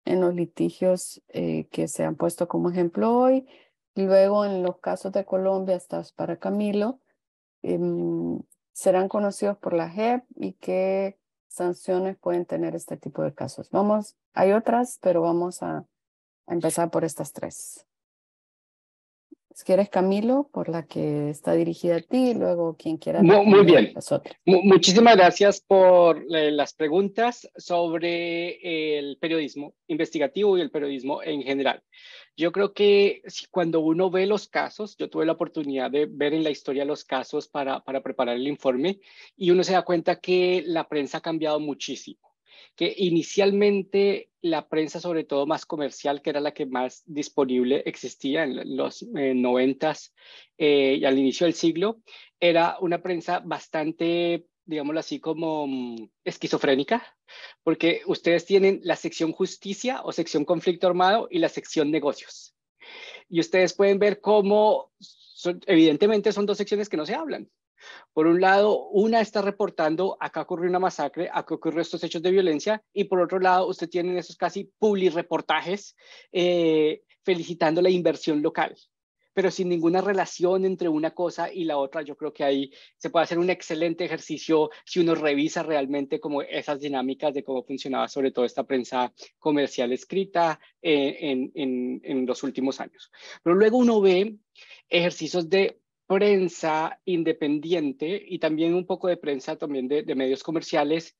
en los litigios que se han puesto como ejemplo hoy. Y luego en los casos de Colombia, estas para Camilo, serán conocidos por la JEP y qué sanciones pueden tener este tipo de casos. Hay otras, pero vamos a empezar por estas tres. Si quieres, Camilo, por la que está dirigida a ti, y luego quien quiera Muy bien. las otras. Muchísimas gracias por las preguntas sobre el periodismo investigativo y el periodismo en general. Yo creo que cuando uno ve los casos, yo tuve la oportunidad de ver en la historia los casos para preparar el informe, y uno se da cuenta que la prensa ha cambiado muchísimo. Que inicialmente la prensa, sobre todo más comercial, que era la que más disponible existía en los 90s y al inicio del siglo, era una prensa bastante, digámoslo así, como esquizofrénica, porque ustedes tienen la sección justicia o sección conflicto armado y la sección negocios. Y ustedes pueden ver cómo, evidentemente, son dos secciones que no se hablan. Por un lado, una está reportando, acá ocurrió una masacre, acá ocurrió estos hechos de violencia, y por otro lado, usted tiene esos casi publi-reportajes felicitando la inversión local, pero sin ninguna relación entre una cosa y la otra. Yo creo que ahí se puede hacer un excelente ejercicio si uno revisa realmente como esas dinámicas de cómo funcionaba sobre todo esta prensa comercial escrita en los últimos años. Pero luego uno ve ejercicios de prensa independiente y también un poco de prensa también de medios comerciales,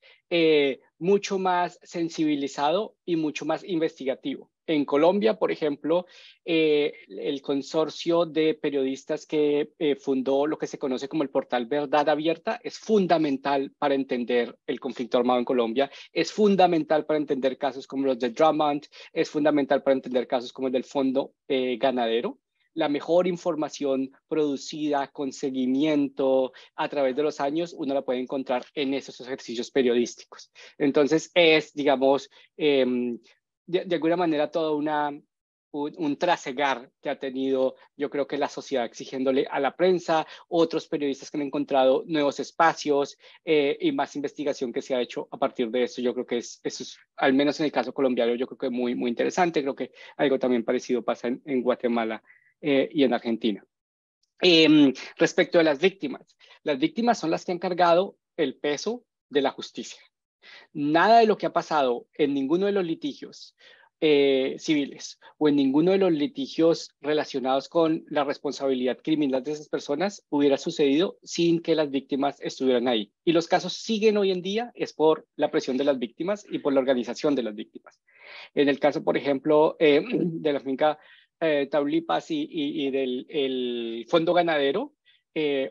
mucho más sensibilizado y mucho más investigativo. En Colombia, por ejemplo, el consorcio de periodistas que fundó lo que se conoce como el portal Verdad Abierta es fundamental para entender el conflicto armado en Colombia, es fundamental para entender casos como los de Drummond, es fundamental para entender casos como el del Fondo Ganadero. La mejor información producida con seguimiento a través de los años, uno la puede encontrar en esos ejercicios periodísticos. Entonces es, digamos, de alguna manera todo un trasegar que ha tenido, yo creo que la sociedad exigiéndole a la prensa, otros periodistas que han encontrado nuevos espacios y más investigación que se ha hecho a partir de eso. Yo creo que eso es, al menos en el caso colombiano, yo creo que muy, muy interesante. Creo que algo también parecido pasa en Guatemala y en Argentina. Respecto de las víctimas son las que han cargado el peso de la justicia. Nada de lo que ha pasado en ninguno de los litigios civiles o en ninguno de los litigios relacionados con la responsabilidad criminal de esas personas hubiera sucedido sin que las víctimas estuvieran ahí. Y los casos siguen hoy en día es por la presión de las víctimas y por la organización de las víctimas. En el caso, por ejemplo, de la finca Taulipas y del Fondo Ganadero,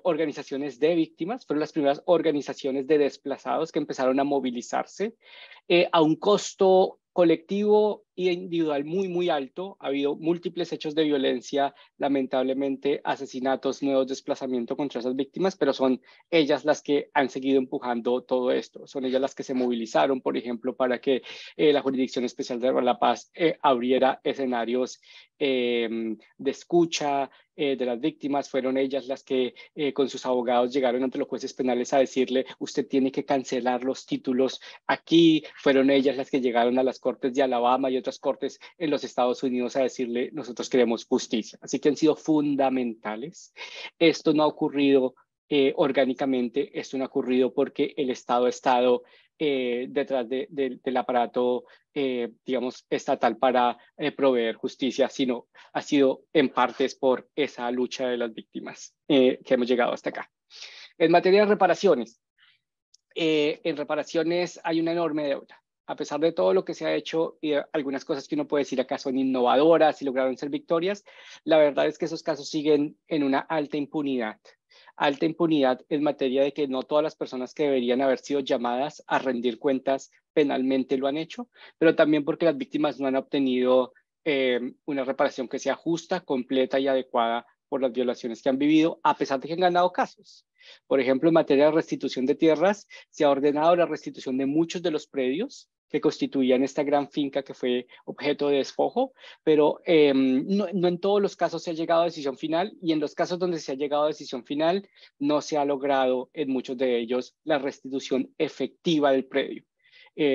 organizaciones de víctimas fueron las primeras organizaciones de desplazados que empezaron a movilizarse a un costo colectivo individual muy, muy alto. Ha habido múltiples hechos de violencia, lamentablemente asesinatos, nuevos desplazamientos contra esas víctimas, pero son ellas las que han seguido empujando todo esto. Son ellas las que se movilizaron, por ejemplo, para que la Jurisdicción Especial de la Paz abriera escenarios de escucha de las víctimas. Fueron ellas las que con sus abogados llegaron ante los jueces penales a decirle: usted tiene que cancelar los títulos aquí. Fueron ellas las que llegaron a las cortes de Alabama y otras cortes en los Estados Unidos a decirle: nosotros queremos justicia. Así que han sido fundamentales. Esto no ha ocurrido orgánicamente, esto no ha ocurrido porque el Estado ha estado detrás del aparato, digamos, estatal para proveer justicia, sino ha sido en partes por esa lucha de las víctimas que hemos llegado hasta acá. En materia de reparaciones, en reparaciones hay una enorme deuda. A pesar de todo lo que se ha hecho y algunas cosas que uno puede decir acá son innovadoras y lograron ser victorias, la verdad es que esos casos siguen en una alta impunidad. Alta impunidad en materia de que no todas las personas que deberían haber sido llamadas a rendir cuentas penalmente lo han hecho, pero también porque las víctimas no han obtenido una reparación que sea justa, completa y adecuada por las violaciones que han vivido, a pesar de que han ganado casos. Por ejemplo, en materia de restitución de tierras, se ha ordenado la restitución de muchos de los predios que constituían esta gran finca que fue objeto de despojo, pero no en todos los casos se ha llegado a decisión final, y en los casos donde se ha llegado a decisión final no se ha logrado en muchos de ellos la restitución efectiva del predio.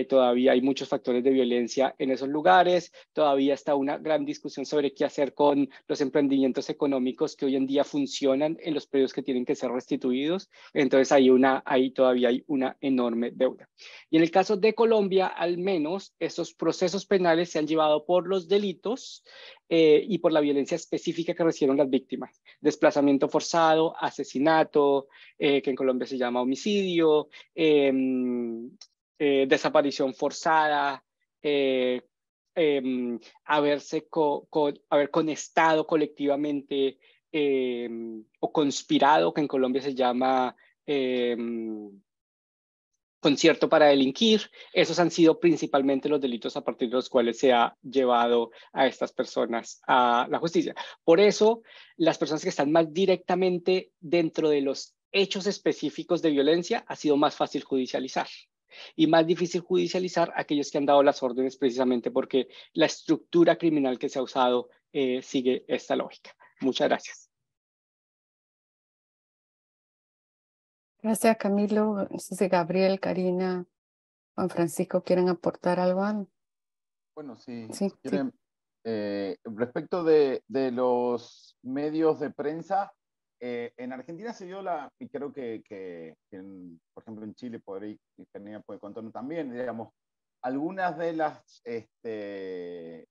Todavía hay muchos factores de violencia en esos lugares, todavía está una gran discusión sobre qué hacer con los emprendimientos económicos que hoy en día funcionan en los predios que tienen que ser restituidos. Entonces ahí todavía hay una enorme deuda. Y en el caso de Colombia, al menos, estos procesos penales se han llevado por los delitos y por la violencia específica que recibieron las víctimas. Desplazamiento forzado, asesinato, que en Colombia se llama homicidio, desaparición forzada, haber conectado colectivamente o conspirado, que en Colombia se llama concierto para delinquir. Esos han sido principalmente los delitos a partir de los cuales se ha llevado a estas personas a la justicia. Por eso, las personas que están más directamente dentro de los hechos específicos de violencia ha sido más fácil judicializar. Y más difícil judicializar a aquellos que han dado las órdenes, precisamente porque la estructura criminal que se ha usado sigue esta lógica. Muchas gracias. Gracias, Camilo. No sé si Gabriel, Karina, Juan Francisco quieren aportar algo. Bueno, sí. Sí, Quieren, respecto de los medios de prensa, en Argentina se dio y creo que por ejemplo en Chile, Karina puede contarnos también, digamos, algunas de las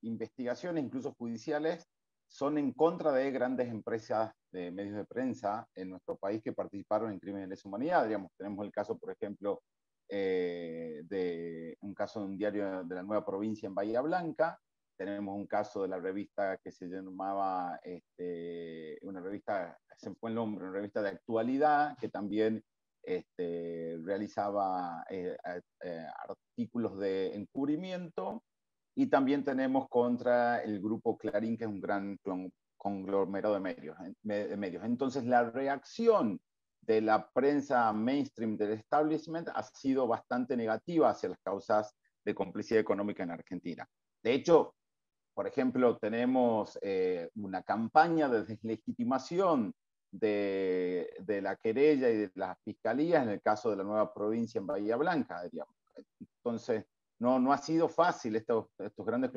investigaciones, incluso judiciales, son en contra de grandes empresas de medios de prensa en nuestro país que participaron en crímenes de lesa humanidad. Digamos, tenemos el caso, por ejemplo, de un caso de un diario de la Nueva Provincia en Bahía Blanca. Tenemos un caso de la revista que se llamaba, una revista, se me fue el nombre, una revista de actualidad, que también realizaba artículos de encubrimiento. Y también tenemos contra el grupo Clarín, que es un gran conglomerado de medios. Entonces, la reacción de la prensa mainstream del establishment ha sido bastante negativa hacia las causas de complicidad económica en Argentina. De hecho, por ejemplo, tenemos una campaña de deslegitimación de la querella y de las fiscalías en el caso de la Nueva Provincia en Bahía Blanca, digamos. Entonces, no ha sido fácil. Estos grandes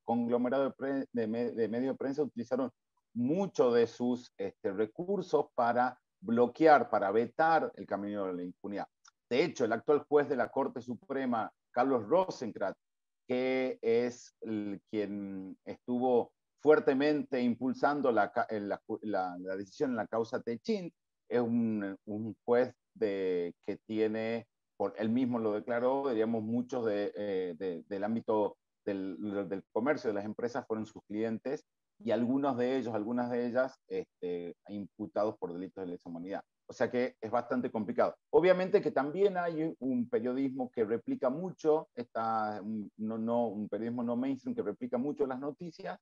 conglomerados de medios de prensa utilizaron mucho de sus recursos para bloquear, para vetar el camino de la impunidad. De hecho, el actual juez de la Corte Suprema, Carlos Rosenkrantz, que es quien estuvo fuertemente impulsando la decisión en la causa Techint, es un juez que tiene, él mismo lo declaró, diríamos, muchos del ámbito del comercio, de las empresas, fueron sus clientes, y algunas de ellas imputados por delitos de lesa humanidad. O sea que es bastante complicado. Obviamente que también hay un periodismo que replica mucho, un periodismo no mainstream que replica mucho las noticias,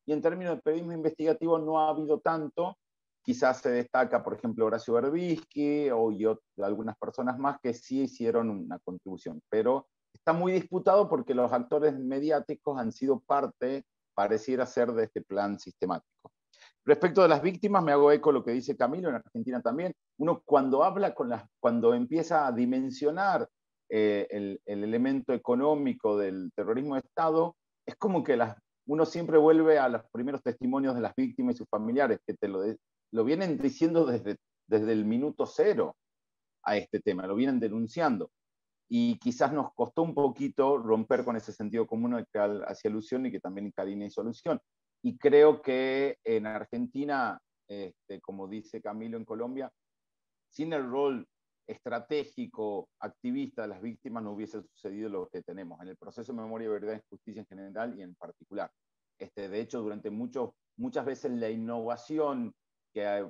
y en términos de periodismo investigativo no ha habido tanto. Quizás se destaca, por ejemplo, Horacio Berbisky algunas personas más que sí hicieron una contribución, pero está muy disputado porque los actores mediáticos han sido parte, pareciera ser, de este plan sistemático. Respecto de las víctimas, me hago eco de lo que dice Camilo, en Argentina también. Uno cuando cuando empieza a dimensionar el elemento económico del terrorismo de Estado, es como que uno siempre vuelve a los primeros testimonios de las víctimas y sus familiares, que lo vienen diciendo desde el minuto cero a este tema, lo vienen denunciando. Y quizás nos costó un poquito romper con ese sentido común al que hacía alusión y que también Karina hizo alusión. Y creo que en Argentina, como dice Camilo, en Colombia, sin el rol estratégico, activista de las víctimas, no hubiese sucedido lo que tenemos en el proceso de memoria, verdad y justicia en general y en particular. De hecho, durante muchas veces la innovación que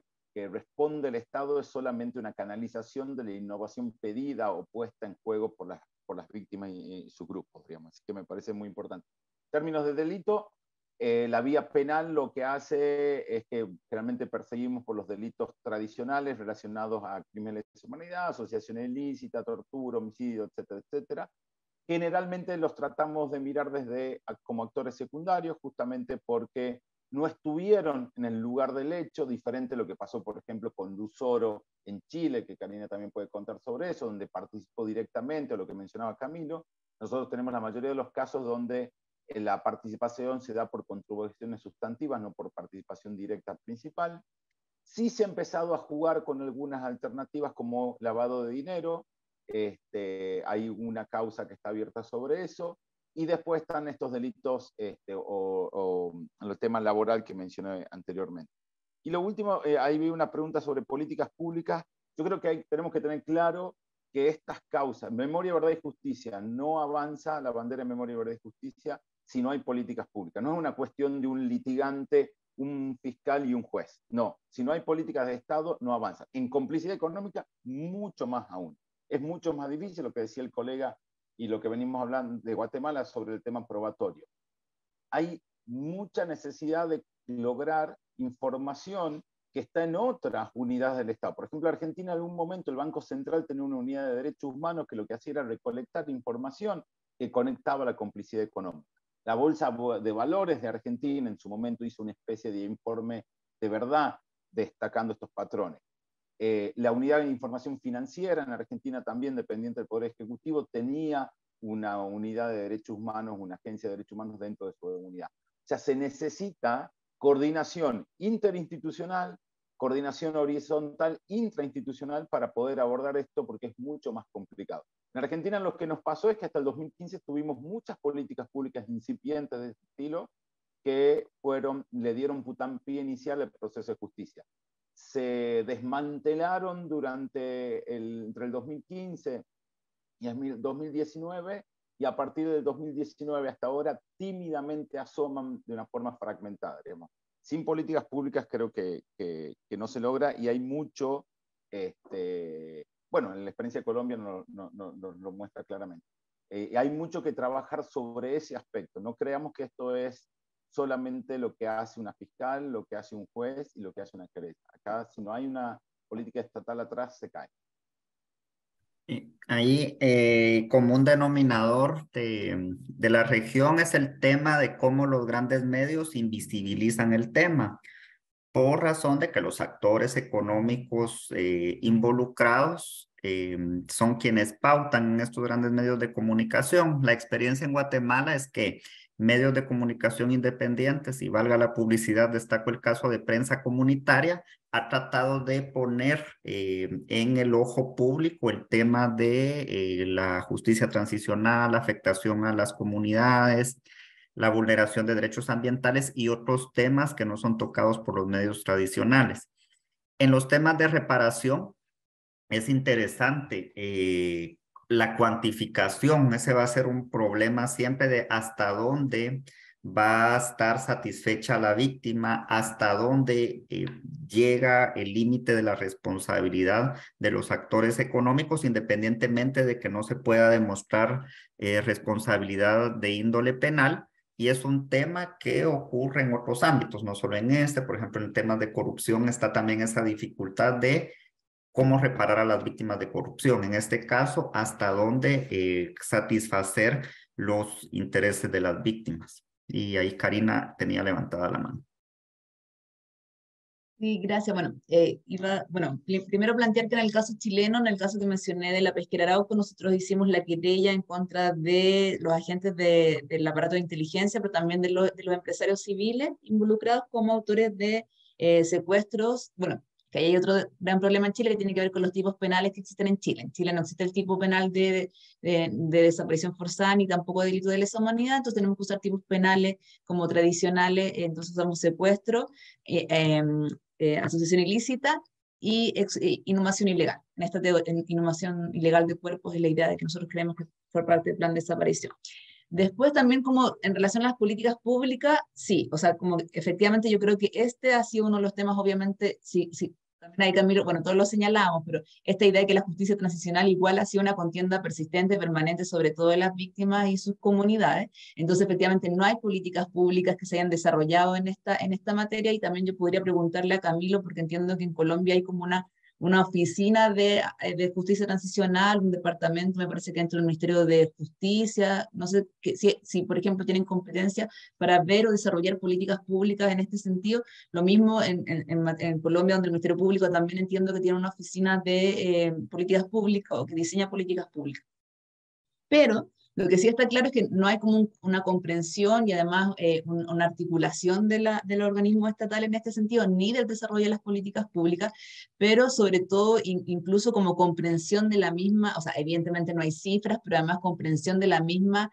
responde el Estado es solamente una canalización de la innovación pedida o puesta en juego por las víctimas y sus grupos, digamos. Así que me parece muy importante. En términos de delito, la vía penal lo que hace es que realmente perseguimos por los delitos tradicionales relacionados a crímenes de humanidad, asociación ilícita, tortura, homicidio, etcétera, etcétera. Generalmente los tratamos de mirar como actores secundarios, justamente porque no estuvieron en el lugar del hecho, diferente a lo que pasó, por ejemplo, con Dusoro en Chile, que Karina también puede contar sobre eso, donde participó directamente, o lo que mencionaba Camilo. Nosotros tenemos la mayoría de los casos donde la participación se da por contribuciones sustantivas, no por participación directa principal. Sí se ha empezado a jugar con algunas alternativas como lavado de dinero, hay una causa que está abierta sobre eso, y después están estos delitos o el tema laboral que mencioné anteriormente. Y lo último, ahí vi una pregunta sobre políticas públicas. Yo creo que tenemos que tener claro que estas causas, memoria, verdad y justicia, no avanza la bandera de memoria, verdad y justicia si no hay políticas públicas. No es una cuestión de un litigante, un fiscal y un juez. No, si no hay políticas de Estado, no avanza. En complicidad económica, mucho más aún. Es mucho más difícil lo que decía el colega y lo que venimos hablando de Guatemala sobre el tema probatorio. Hay mucha necesidad de lograr información que está en otras unidades del Estado. Por ejemplo, en Argentina en algún momento el Banco Central tenía una unidad de derechos humanos que lo que hacía era recolectar información que conectaba la complicidad económica. La Bolsa de Valores de Argentina en su momento hizo una especie de informe de verdad destacando estos patrones. La unidad de información financiera en Argentina también, dependiente del Poder Ejecutivo, tenía una unidad de derechos humanos, una agencia de derechos humanos dentro de su unidad. O sea, se necesita coordinación interinstitucional, coordinación horizontal, intrainstitucional para poder abordar esto porque es mucho más complicado. En Argentina lo que nos pasó es que hasta el 2015 tuvimos muchas políticas públicas incipientes de este estilo que le dieron puntapié inicial al proceso de justicia. Se desmantelaron entre el 2015 y el 2019, y a partir del 2019 hasta ahora tímidamente asoman de una forma fragmentada, digamos. Sin políticas públicas creo que no se logra, y hay mucho, bueno, en la experiencia de Colombia nos lo muestra claramente. Hay mucho que trabajar sobre ese aspecto. No creamos que esto es solamente lo que hace una fiscal, lo que hace un juez y lo que hace una querella. Acá, si no hay una política estatal atrás, se cae. Ahí, como un denominador de la región es el tema de cómo los grandes medios invisibilizan el tema, por razón de que los actores económicos involucrados son quienes pautan en estos grandes medios de comunicación. La experiencia en Guatemala es que medios de comunicación independientes, y valga la publicidad, destaco el caso de Prensa Comunitaria, ha tratado de poner en el ojo público el tema de la justicia transicional, la afectación a las comunidades, la vulneración de derechos ambientales y otros temas que no son tocados por los medios tradicionales. En los temas de reparación es interesante la cuantificación. Ese va a ser un problema siempre de hasta dónde va a estar satisfecha la víctima, hasta dónde llega el límite de la responsabilidad de los actores económicos, independientemente de que no se pueda demostrar responsabilidad de índole penal. Y es un tema que ocurre en otros ámbitos, no solo en este. Por ejemplo, en temas de corrupción está también esa dificultad de cómo reparar a las víctimas de corrupción. En este caso, hasta dónde satisfacer los intereses de las víctimas. Y ahí Karina tenía levantada la mano. Sí, gracias. Bueno, primero plantear que en el caso chileno, en el caso que mencioné de la pesquera Arauco, nosotros hicimos la querella en contra de los agentes del aparato de inteligencia, pero también de los empresarios civiles involucrados como autores de secuestros. Bueno, que ahí hay otro gran problema en Chile que tiene que ver con los tipos penales que existen en Chile. En Chile no existe el tipo penal de desaparición forzada ni tampoco de delito de lesa humanidad, entonces tenemos que usar tipos penales como tradicionales, entonces usamos secuestro, asociación ilícita y inhumación ilegal. En inhumación ilegal de cuerpos es la idea de que nosotros creemos que fue parte del plan de desaparición. Después también como en relación a las políticas públicas, sí, o sea, como efectivamente yo creo que este ha sido uno de los temas, obviamente, sí, también hay Camilo, bueno, todos lo señalamos, pero esta idea de que la justicia transicional igual ha sido una contienda persistente, permanente, sobre todo de las víctimas y sus comunidades. Entonces, efectivamente, no hay políticas públicas que se hayan desarrollado en esta materia, y también yo podría preguntarle a Camilo, porque entiendo que en Colombia hay como una oficina de justicia transicional, un departamento, me parece que dentro del Ministerio de Justicia, no sé si, por ejemplo, tienen competencia para ver o desarrollar políticas públicas en este sentido. Lo mismo en Colombia, donde el Ministerio Público también entiendo que tiene una oficina de políticas públicas o que diseña políticas públicas. Pero lo que sí está claro es que no hay como una comprensión y además una articulación de los organismos estatales en este sentido, ni del desarrollo de las políticas públicas, pero sobre todo incluso como comprensión de la misma, o sea, evidentemente no hay cifras, pero además comprensión de la misma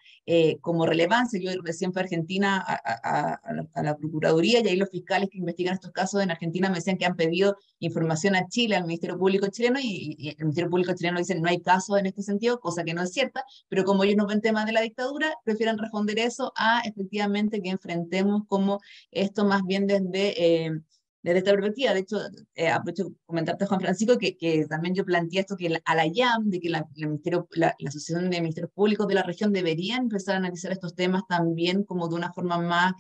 como relevancia. Yo recién fui a Argentina a la Procuraduría, y ahí los fiscales que investigan estos casos en Argentina me decían que han pedido información a Chile, al Ministerio Público chileno, y el Ministerio Público chileno dice no hay casos en este sentido, cosa que no es cierta, pero como ellos no ven temas de la dictadura, prefieren responder eso a efectivamente que enfrentemos como esto más bien desde esta perspectiva. De hecho, aprovecho de comentarte, Juan Francisco, que también yo planteé esto, que a la IAM, de que la Asociación de Ministerios Públicos de la región deberían empezar a analizar estos temas también como de una forma más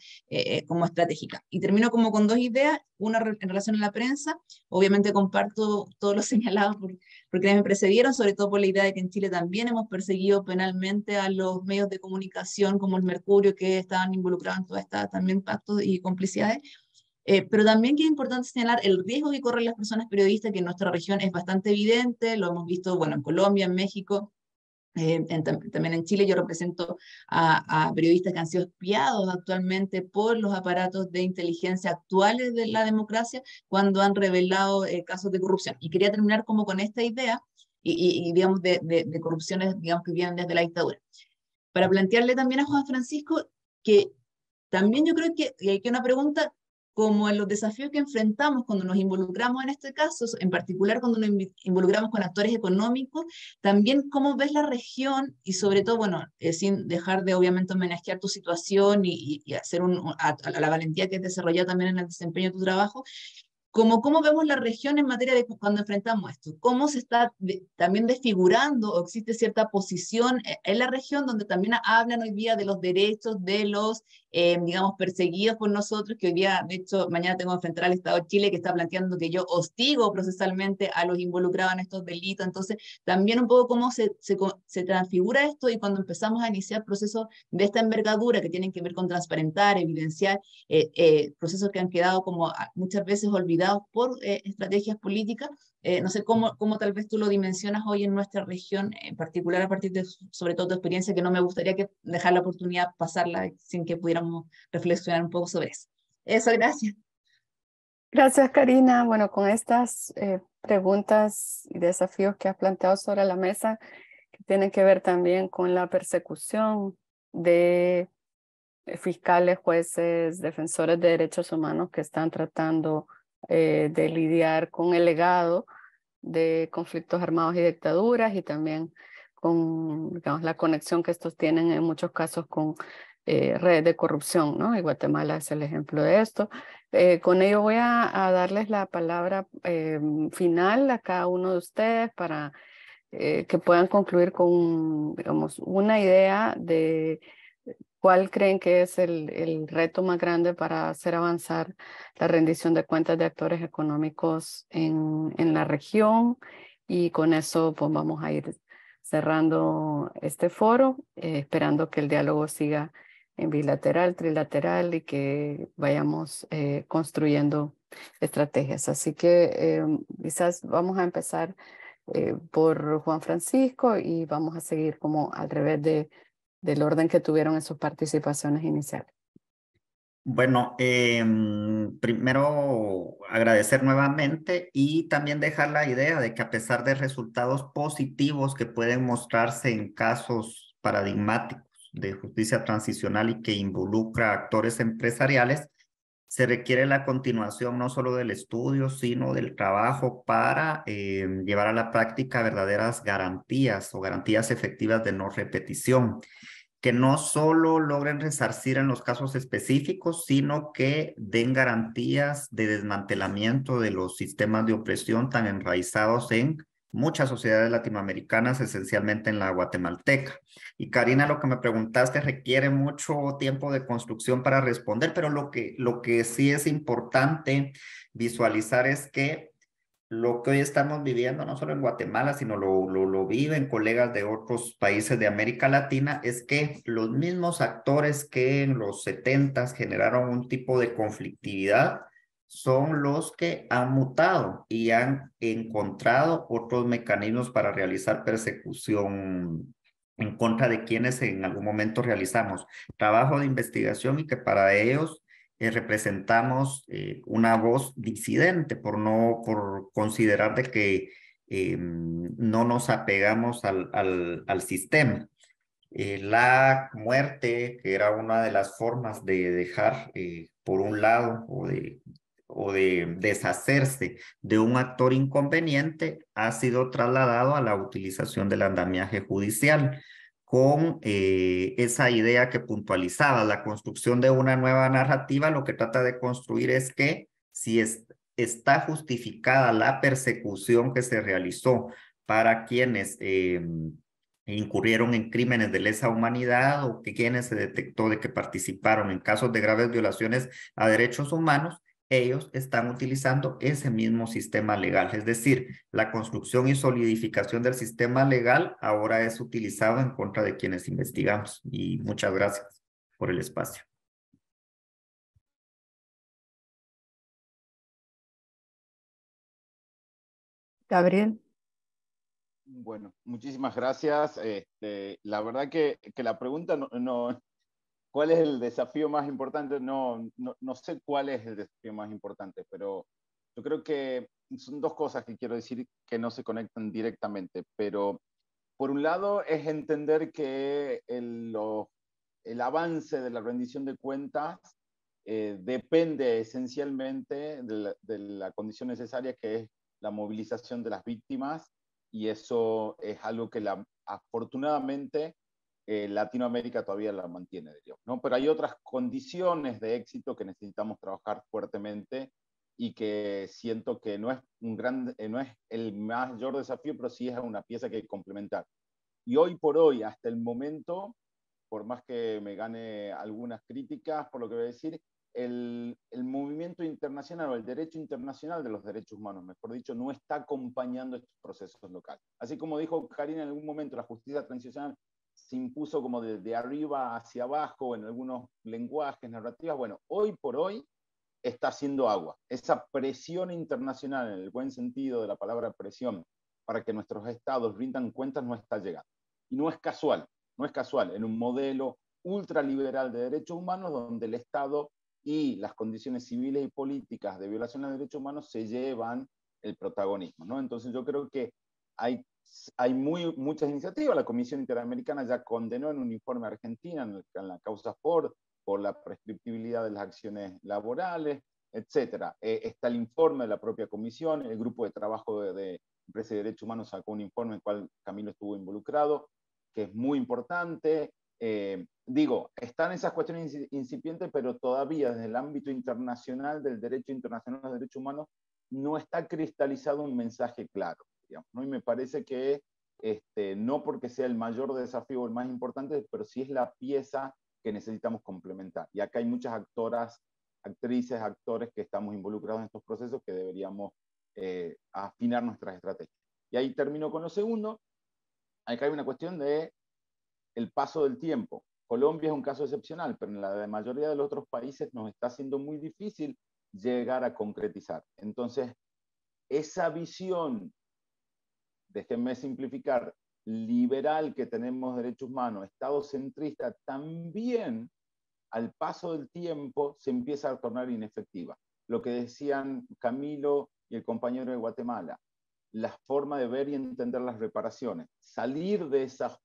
como estratégica. Y termino como con dos ideas, una en relación a la prensa. Obviamente comparto todo lo señalado por quienes me precedieron, sobre todo por la idea de que en Chile también hemos perseguido penalmente a los medios de comunicación como el Mercurio, que estaban involucrados en toda esta también pactos y complicidades. Pero también que es importante señalar el riesgo que corren las personas periodistas, que en nuestra región es bastante evidente, lo hemos visto, bueno, en Colombia, en México, también en Chile. Yo represento a periodistas que han sido espiados actualmente por los aparatos de inteligencia actuales de la democracia cuando han revelado casos de corrupción. Y quería terminar como con esta idea, y digamos, de corrupciones, digamos, que vienen desde la dictadura. Para plantearle también a Juan Francisco que también yo creo que hay que una pregunta, como en los desafíos que enfrentamos cuando nos involucramos en este caso, en particular cuando nos involucramos con actores económicos, también cómo ves la región y sobre todo, bueno, sin dejar de obviamente homenajear tu situación y hacer a la valentía que has desarrollado también en el desempeño de tu trabajo, cómo vemos la región en materia de cuando enfrentamos esto, cómo se está también desfigurando o existe cierta posición en la región donde también hablan hoy día de los derechos de los, digamos, perseguidos por nosotros, que hoy día, de hecho, mañana tengo que enfrentar al Estado de Chile que está planteando que yo hostigo procesalmente a los involucrados en estos delitos. Entonces, también un poco cómo se transfigura esto, y cuando empezamos a iniciar procesos de esta envergadura que tienen que ver con transparentar, evidenciar procesos que han quedado como muchas veces olvidados por estrategias políticas. No sé cómo tal vez tú lo dimensionas hoy en nuestra región, en particular a partir de, sobre todo, tu experiencia, que no me gustaría dejar la oportunidad pasarla sin que pudiéramos reflexionar un poco sobre eso. Eso, gracias. Gracias, Karina. Bueno, con estas preguntas y desafíos que has planteado sobre la mesa, que tienen que ver también con la persecución de fiscales, jueces, defensores de derechos humanos que están tratando de lidiar con el legado de conflictos armados y dictaduras, y también con, digamos, la conexión que estos tienen en muchos casos con redes de corrupción, ¿no? Y Guatemala es el ejemplo de esto. Con ello voy a darles la palabra final a cada uno de ustedes para que puedan concluir con, digamos, una idea de cuál creen que es el reto más grande para hacer avanzar la rendición de cuentas de actores económicos en la región. Y con eso pues vamos a ir cerrando este foro, esperando que el diálogo siga en bilateral, trilateral y que vayamos construyendo estrategias. Así que quizás vamos a empezar por Juan Francisco y vamos a seguir como al revés del orden que tuvieron en sus participaciones iniciales. Bueno, primero agradecer nuevamente y también dejar la idea de que a pesar de resultados positivos que pueden mostrarse en casos paradigmáticos de justicia transicional y que involucra a actores empresariales, se requiere la continuación no solo del estudio, sino del trabajo para llevar a la práctica verdaderas garantías o garantías efectivas de no repetición, que no solo logren resarcir en los casos específicos, sino que den garantías de desmantelamiento de los sistemas de opresión tan enraizados en muchas sociedades latinoamericanas, esencialmente en la guatemalteca. Y Karina, lo que me preguntaste requiere mucho tiempo de construcción para responder, pero lo que sí es importante visualizar es que lo que hoy estamos viviendo, no solo en Guatemala, sino lo viven colegas de otros países de América Latina, es que los mismos actores que en los 70s generaron un tipo de conflictividad son los que han mutado y han encontrado otros mecanismos para realizar persecución en contra de quienes en algún momento realizamos trabajo de investigación y que para ellos representamos una voz disidente por considerar de que no nos apegamos al sistema. La muerte, que era una de las formas de dejar por un lado o de deshacerse de un actor inconveniente, ha sido trasladado a la utilización del andamiaje judicial con esa idea que puntualizaba, la construcción de una nueva narrativa. Lo que trata de construir es que si está justificada la persecución que se realizó para quienes incurrieron en crímenes de lesa humanidad o que quienes se detectó de que participaron en casos de graves violaciones a derechos humanos, ellos están utilizando ese mismo sistema legal. Es decir, la construcción y solidificación del sistema legal ahora es utilizado en contra de quienes investigamos. Y muchas gracias por el espacio. Gabriel. Bueno, muchísimas gracias. La verdad que la pregunta ¿cuál es el desafío más importante? No sé cuál es el desafío más importante, pero yo creo que son dos cosas que quiero decir que no se conectan directamente. Pero por un lado es entender que el avance de la rendición de cuentas depende esencialmente de la condición necesaria, que es la movilización de las víctimas, y eso es algo que afortunadamente Latinoamérica todavía la mantiene, digamos, ¿no? Pero hay otras condiciones de éxito que necesitamos trabajar fuertemente y que siento que no es no es el mayor desafío, pero sí es una pieza que hay que complementar. Y hoy por hoy, hasta el momento, por más que me gane algunas críticas por lo que voy a decir, el movimiento internacional o el derecho internacional de los derechos humanos, mejor dicho, no está acompañando estos procesos locales. Así como dijo Karina en algún momento, la justicia transicional se impuso como de arriba hacia abajo en algunos lenguajes, narrativas. Bueno, hoy por hoy está haciendo agua. Esa presión internacional, en el buen sentido de la palabra presión, para que nuestros estados rindan cuentas, no está llegando. Y no es casual, no es casual, en un modelo ultraliberal de derechos humanos donde el Estado y las condiciones civiles y políticas de violación de derechos humanos se llevan el protagonismo, ¿no? Entonces yo creo que hay muchas iniciativas. La Comisión Interamericana ya condenó en un informe a Argentina en la causa Ford por la prescriptibilidad de las acciones laborales, etc. Está el informe de la propia comisión, el grupo de trabajo de Empresa y Derechos Humanos sacó un informe en el cual Camilo estuvo involucrado, que es muy importante. están esas cuestiones incipientes, pero todavía desde el ámbito internacional, del derecho internacional de los derechos humanos, no está cristalizado un mensaje claro, digamos, ¿no? Y me parece que no porque sea el mayor desafío o el más importante, pero sí es la pieza que necesitamos complementar. Y acá hay muchas actoras, actrices, actores que estamos involucrados en estos procesos que deberíamos afinar nuestras estrategias. Y ahí termino con lo segundo. Acá hay una cuestión de el paso del tiempo. Colombia es un caso excepcional, pero en la mayoría de los otros países nos está siendo muy difícil llegar a concretizar. Entonces, esa visión, déjenme simplificar, liberal que tenemos derechos humanos, Estado centrista, también al paso del tiempo se empieza a tornar inefectiva. Lo que decían Camilo y el compañero de Guatemala, la forma de ver y entender las reparaciones, salir de esas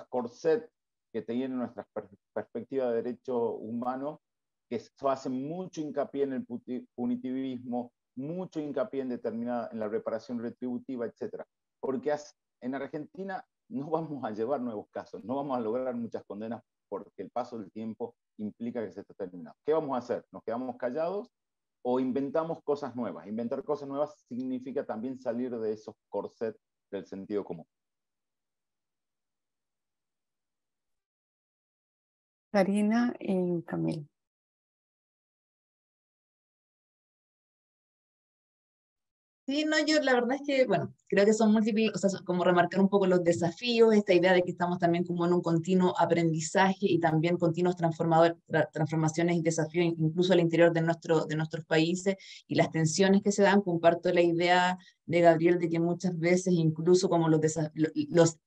corsets que tienen nuestra perspectiva de derechos humanos, que hace mucho hincapié en el punitivismo, mucho hincapié en la reparación retributiva, etc. Porque en Argentina no vamos a llevar nuevos casos, no vamos a lograr muchas condenas porque el paso del tiempo implica que se está terminando. ¿Qué vamos a hacer? ¿Nos quedamos callados o inventamos cosas nuevas? Inventar cosas nuevas significa también salir de esos corsets del sentido común. Karina y Camilo. Sí, no, yo la verdad es que, bueno, creo que son múltiples, o sea, como remarcar un poco los desafíos, esta idea de que estamos también como en un continuo aprendizaje y también continuos transformaciones y desafíos incluso al interior de nuestros países y las tensiones que se dan. Comparto la idea de Gabriel de que muchas veces incluso como las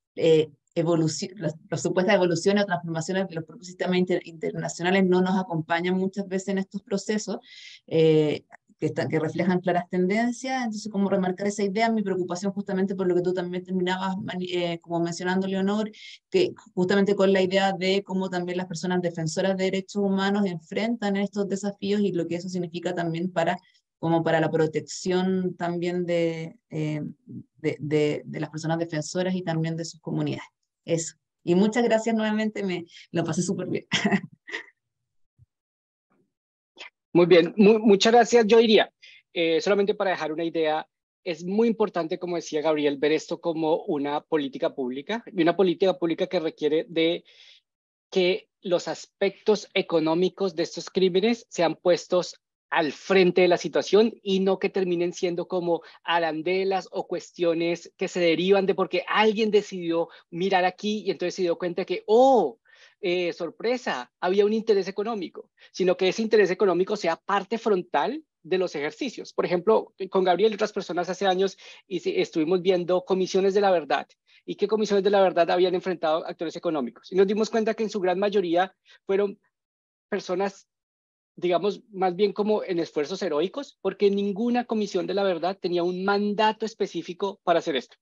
supuestas evoluciones o transformaciones de los propios sistemas internacionales no nos acompañan muchas veces en estos procesos. Que reflejan claras tendencias. Entonces, como remarcar esa idea, mi preocupación justamente por lo que tú también terminabas como mencionando, Leonor, que justamente con la idea de cómo también las personas defensoras de derechos humanos enfrentan estos desafíos y lo que eso significa también como para la protección también de las personas defensoras y también de sus comunidades. Eso. Y muchas gracias nuevamente, lo pasé súper bien. Muy bien, muchas gracias. Yo diría, solamente para dejar una idea, es muy importante, como decía Gabriel, ver esto como una política pública y una política pública que requiere de que los aspectos económicos de estos crímenes sean puestos al frente de la situación y no que terminen siendo como arandelas o cuestiones que se derivan de porque alguien decidió mirar aquí y entonces se dio cuenta que, sorpresa, había un interés económico, sino que ese interés económico sea parte frontal de los ejercicios. Por ejemplo, con Gabriel y otras personas hace años estuvimos viendo comisiones de la verdad y qué comisiones de la verdad habían enfrentado actores económicos. Y nos dimos cuenta que en su gran mayoría fueron personas, digamos, más bien como en esfuerzos heroicos, porque ninguna comisión de la verdad tenía un mandato específico para hacer esto.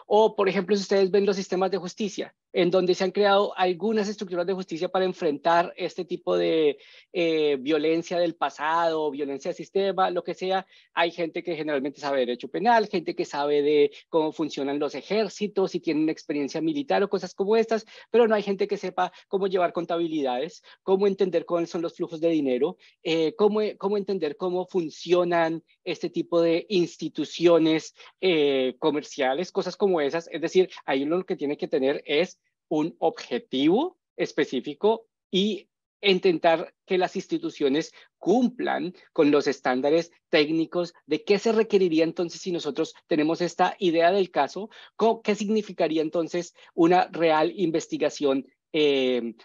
O, por ejemplo, si ustedes ven los sistemas de justicia, en donde se han creado algunas estructuras de justicia para enfrentar este tipo de violencia del pasado, violencia del sistema, lo que sea, hay gente que generalmente sabe derecho penal, gente que sabe de cómo funcionan los ejércitos y tienen experiencia militar o cosas como estas, pero no hay gente que sepa cómo llevar contabilidades, cómo entender cuáles son los flujos de dinero, cómo entender cómo funcionan este tipo de instituciones comerciales, cosas como esas. Es decir, ahí lo que tiene que tener es un objetivo específico y intentar que las instituciones cumplan con los estándares técnicos de qué se requeriría entonces si nosotros tenemos esta idea del caso, qué significaría entonces una real investigación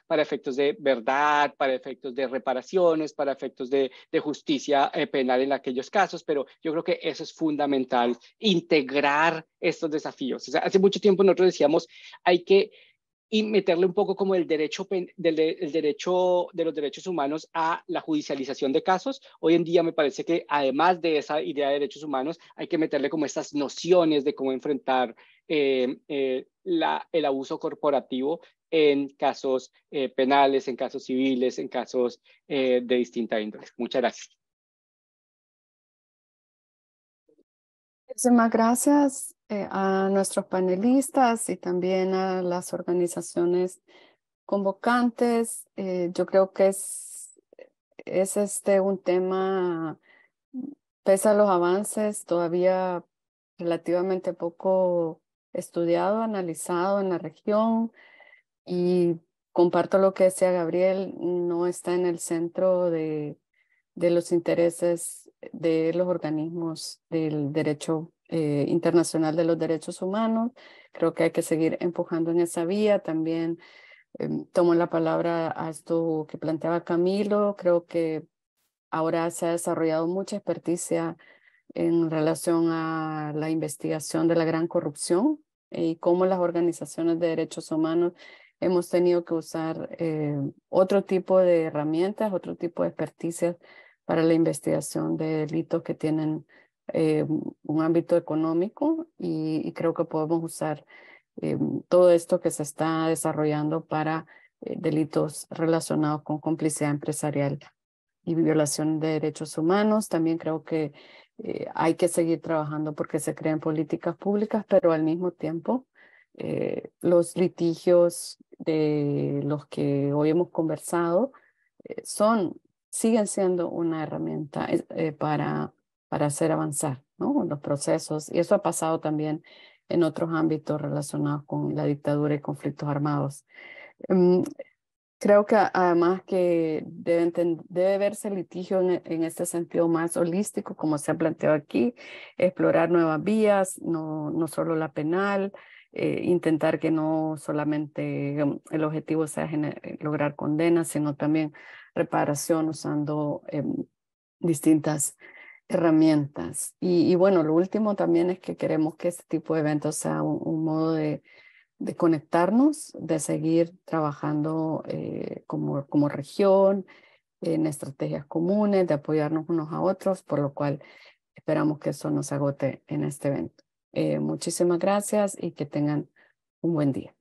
para efectos de verdad, para efectos de reparaciones, para efectos de justicia penal en aquellos casos, pero yo creo que eso es fundamental, integrar estos desafíos. O sea, hace mucho tiempo nosotros decíamos, hay que meterle un poco como el derecho de los derechos humanos a la judicialización de casos. Hoy en día me parece que además de esa idea de derechos humanos, hay que meterle como estas nociones de cómo enfrentar el abuso corporativo en casos penales, en casos civiles, en casos de distinta índole. Muchas gracias. Muchísimas gracias a nuestros panelistas y también a las organizaciones convocantes, yo creo que es un tema, pese a los avances, todavía relativamente poco estudiado, analizado en la región, y comparto lo que decía Gabriel, no está en el centro de los intereses de los organismos del derecho internacional de los derechos humanos. Creo que hay que seguir empujando en esa vía. También tomo la palabra a esto que planteaba Camilo. Creo que ahora se ha desarrollado mucha experticia en relación a la investigación de la gran corrupción y cómo las organizaciones de derechos humanos hemos tenido que usar otro tipo de herramientas, otro tipo de experticias para la investigación de delitos que tienen un ámbito económico, y creo que podemos usar todo esto que se está desarrollando para delitos relacionados con complicidad empresarial y violación de derechos humanos. También creo que hay que seguir trabajando porque se creen políticas públicas, pero al mismo tiempo los litigios de los que hoy hemos conversado siguen siendo una herramienta para hacer avanzar, ¿no?, los procesos. Y eso ha pasado también en otros ámbitos relacionados con la dictadura y conflictos armados. Creo que además que debe verse el litigio en este sentido más holístico, como se ha planteado aquí, explorar nuevas vías, no solo la penal, intentar que no solamente el objetivo sea lograr condenas, sino también reparación usando distintas herramientas. Y bueno, lo último también es que queremos que este tipo de eventos sea un modo de conectarnos, de seguir trabajando como región, en estrategias comunes, de apoyarnos unos a otros, por lo cual esperamos que eso no se agote en este evento. Muchísimas gracias y que tengan un buen día.